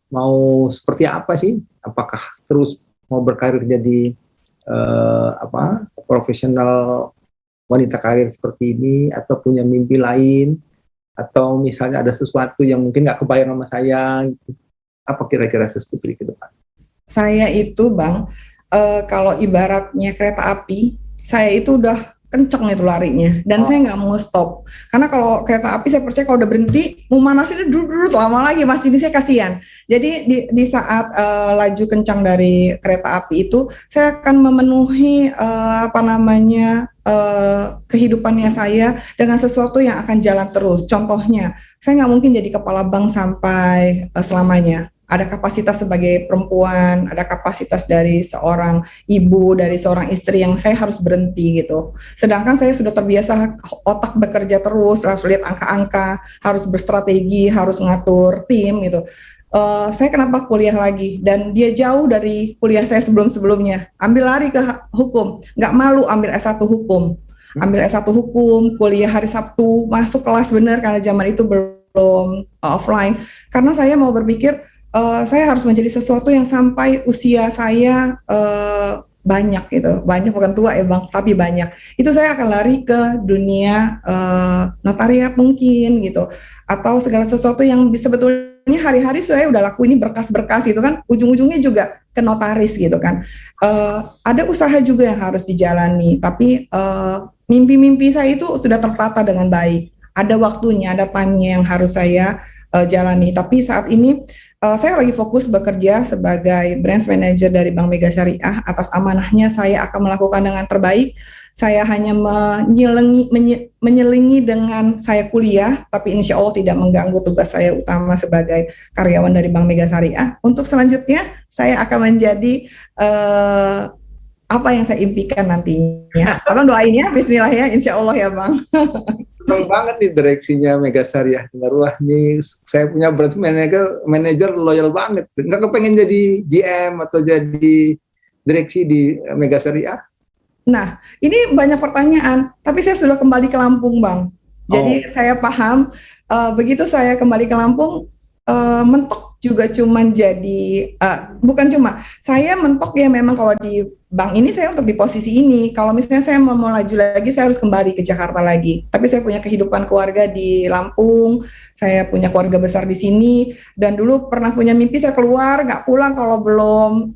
mau seperti apa sih? Apakah terus mau berkarir jadi profesional wanita karir seperti ini, atau punya mimpi lain, atau misalnya ada sesuatu yang mungkin nggak kebayang sama saya gitu. Apa kira-kira Sis Putri ke depan? Saya itu Bang, kalau ibaratnya kereta api, saya itu udah kenceng itu larinya, dan saya nggak mau stop. Karena kalau kereta api saya percaya kalau udah berhenti, mau manasin dulu lama lagi, Mas ini saya kasihan. Jadi di saat laju kencang dari kereta api itu, saya akan memenuhi kehidupannya saya dengan sesuatu yang akan jalan terus. Contohnya, saya nggak mungkin jadi kepala bank sampai selamanya. Ada kapasitas sebagai perempuan, ada kapasitas dari seorang ibu, dari seorang istri yang saya harus berhenti gitu. Sedangkan saya sudah terbiasa otak bekerja terus, harus lihat angka-angka, harus berstrategi, harus ngatur tim gitu. Saya kenapa kuliah lagi, dan dia jauh dari kuliah saya sebelum-sebelumnya. Ambil lari ke hukum, nggak malu ambil S1 hukum. Ambil S1 hukum, kuliah hari Sabtu, masuk kelas benar karena zaman itu belum offline. Karena saya mau berpikir, saya harus menjadi sesuatu yang sampai usia saya banyak gitu, banyak bukan tua ya Bang, tapi banyak. Itu saya akan lari ke dunia notariat mungkin gitu, atau segala sesuatu yang sebetulnya hari-hari saya udah lakuin ini berkas-berkas gitu kan, ujung-ujungnya juga ke notaris gitu kan. Ada usaha juga yang harus dijalani, tapi mimpi-mimpi saya itu sudah tertata dengan baik. Ada waktunya, ada time-nya yang harus saya jalani. Tapi saat ini saya lagi fokus bekerja sebagai branch manager dari Bank Mega Syariah. Atas amanahnya saya akan melakukan dengan terbaik. Saya hanya menyelingi dengan saya kuliah, tapi insya Allah tidak mengganggu tugas saya utama sebagai karyawan dari Bank Mega Syariah. Untuk selanjutnya, saya akan menjadi apa yang saya impikan nantinya. Abang doain ya, bismillah ya, insya Allah ya Bang. Senang banget nih direksinya Mega Syariah. Wah nih saya punya branch manager loyal banget. Nggak kepengen jadi GM atau jadi direksi di Mega Syariah? Nah, ini banyak pertanyaan, tapi saya sudah kembali ke Lampung, Bang. Jadi saya paham, begitu saya kembali ke Lampung, mentok juga cuman jadi, bukan cuma, saya mentok ya memang kalau di bank ini saya untuk di posisi ini. Kalau misalnya saya mau laju lagi, saya harus kembali ke Jakarta lagi. Tapi saya punya kehidupan keluarga di Lampung, saya punya keluarga besar di sini, dan dulu pernah punya mimpi saya keluar, nggak pulang kalau belum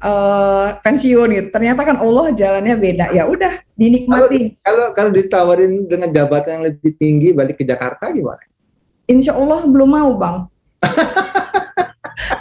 pensiun gitu. Ternyata kan Allah jalannya beda. Ya udah, dinikmati. Kalau ditawarin dengan jabatan yang lebih tinggi balik ke Jakarta gimana? Insya Allah belum mau Bang.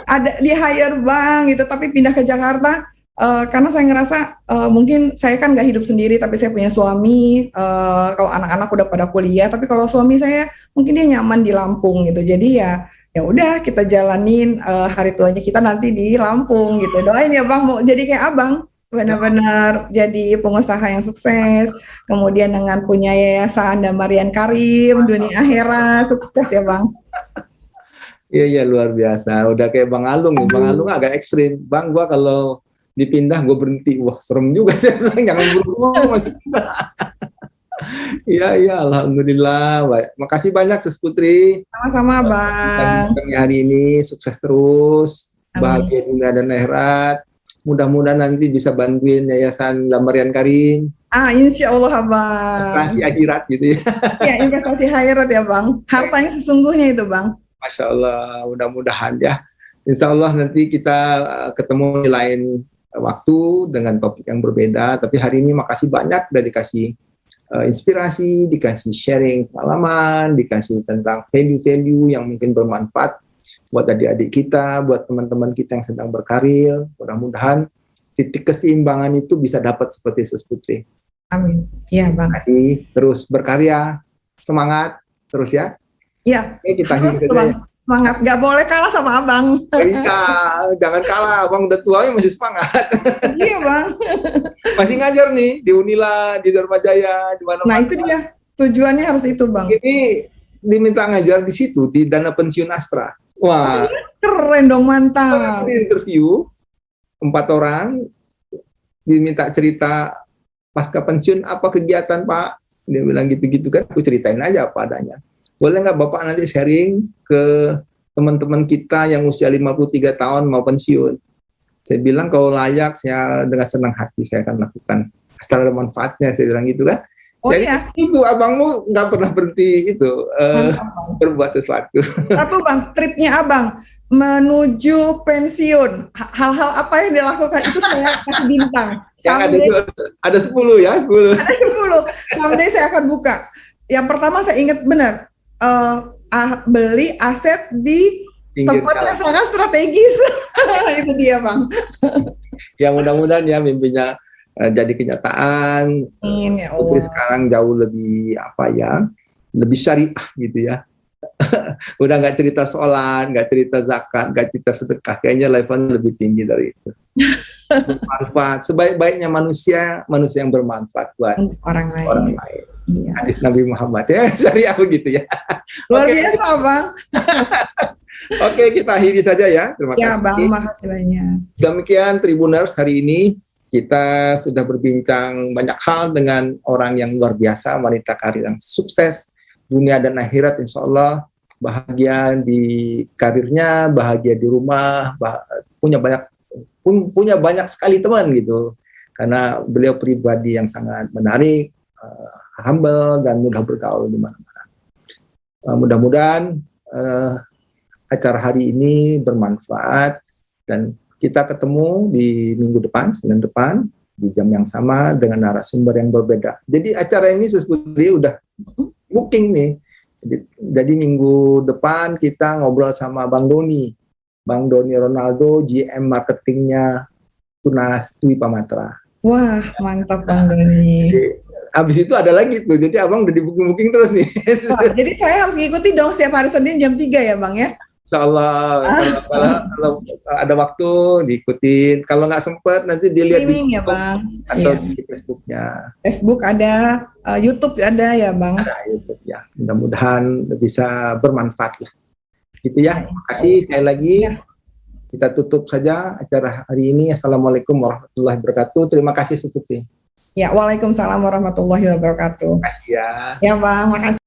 Ada di hire Bang gitu, tapi pindah ke Jakarta. Karena saya ngerasa mungkin saya kan nggak hidup sendiri, tapi saya punya suami. Kalau anak-anak udah pada kuliah, tapi kalau suami saya mungkin dia nyaman di Lampung gitu. Jadi ya udah kita jalanin hari tuanya kita nanti di Lampung gitu. Doain ya Bang, mau jadi kayak Abang, benar-benar jadi pengusaha yang sukses. Kemudian dengan punya yayasan Damarian Karim, dunia akhirat, sukses ya Bang. Iya luar biasa. Udah kayak Bang Alung nih. Bang Alung agak ekstrim. Bang, gua kalau dipindah gue berhenti. Wah serem juga sih. Jangan buru-buru Mas. Iya alhamdulillah. Baik. Makasih banyak Sis Putri. Sama-sama Bang. Kami hari ini sukses terus. Bahagia dunia dan akhirat. Mudah-mudahan nanti bisa bantuin Yayasan Damarian Karim. Insya Allah Bang. Investasi akhirat gitu ya. Iya investasi akhirat ya Bang. Hartanya sesungguhnya itu Bang. Masya Allah, mudah-mudahan ya. Insya Allah nanti kita ketemu di lain waktu dengan topik yang berbeda. Tapi hari ini makasih banyak udah dikasih inspirasi, dikasih sharing pengalaman, dikasih tentang value-value yang mungkin bermanfaat buat adik-adik kita, buat teman-teman kita yang sedang berkarir. Mudah-mudahan titik keseimbangan itu bisa dapat seperti Sis Putri. Amin. Iya Bang. Makasih, terus berkarya, semangat terus ya. Iya. Kita harus Bang. Semangat, nggak boleh kalah sama Abang. Iya, jangan kalah, Abang udah tuanya masih semangat. Iya Bang. Masih ngajar nih di Unila, di Dharma Jaya, di mana-mana. Nah itu dia, tujuannya harus itu Bang. Ini diminta ngajar di situ, di Dana Pensiun Astra. Wah, keren dong, mantap. Di interview 4 orang, diminta cerita pasca pensiun apa kegiatan Pak. Dia bilang gitu-gitu kan, aku ceritain aja apa adanya. Boleh nggak Bapak nanti sharing ke teman-teman kita yang usia 53 tahun mau pensiun? Saya bilang kalau layak, saya dengan senang hati saya akan lakukan. Asal ada manfaatnya, saya bilang gitu kan. Oh Jadi iya, itu abangmu nggak pernah berhenti itu mantap Bang. berbuat sesuatu. Satu Bang, tripnya Abang menuju pensiun. Hal-hal apa yang dilakukan itu saya kasih bintang. Yang ada Someday itu ada 10 ya, 10. ada 10. Someday saya akan buka. Yang pertama saya ingat benar, beli aset di Pinggir tempat yang jalan. sangat strategis. Itu dia Bang. Ya mudah-mudahan ya mimpinya jadi kenyataan. Amin ya Putri Allah. sekarang jauh lebih lebih syariah gitu ya. Udah nggak cerita sholat, nggak cerita zakat, nggak cerita sedekah. Kayaknya levelnya lebih tinggi dari itu. Bermanfaat. Sebaik-baiknya manusia yang bermanfaat buat Untuk orang orang lain. lain. Iya. Hadis Nabi Muhammad ya, syariah begitu ya. Luar Oke. biasa Bang. Oke, kita akhiri saja ya. Terima Ya kasih. Bang, makasih banyak. Demikian Tribuners, hari ini kita sudah berbincang banyak hal dengan orang yang luar biasa, wanita karir yang sukses dunia dan akhirat, insya Allah bahagia di karirnya, bahagia di rumah, punya banyak sekali teman gitu, karena beliau pribadi yang sangat menarik, humble dan mudah bergaul di mana-mana. Mudah-mudahan acara hari ini bermanfaat dan kita ketemu di minggu depan, Senin depan, di jam yang sama dengan narasumber yang berbeda. Jadi acara ini sebetulnya udah booking nih. Jadi minggu depan kita ngobrol sama Bang Doni Ronaldo, GM marketingnya Tunas Dwi Pamatra. Wah, mantap Bang Doni. Habis itu ada lagi tuh, jadi abang udah di booking terus nih. Wah, jadi saya harus ngikuti dong setiap hari Senin jam 3 ya Bang ya? Insya Allah, kalau ada waktu diikutin. Kalau nggak sempet nanti dilihat di Streaming ya YouTube Bang. atau Iya. di Facebooknya. Facebook ada, YouTube ada ya Bang. Ada YouTube ya. Mudah-mudahan bisa bermanfaat lah. Gitu ya. Terima kasih sekali lagi. Ya. Kita tutup saja acara hari ini. Assalamualaikum warahmatullahi wabarakatuh. Terima kasih Suputi. Ya, Waalaikumsalam warahmatullahi wabarakatuh. Terima kasih ya. Ya Bang, makasih.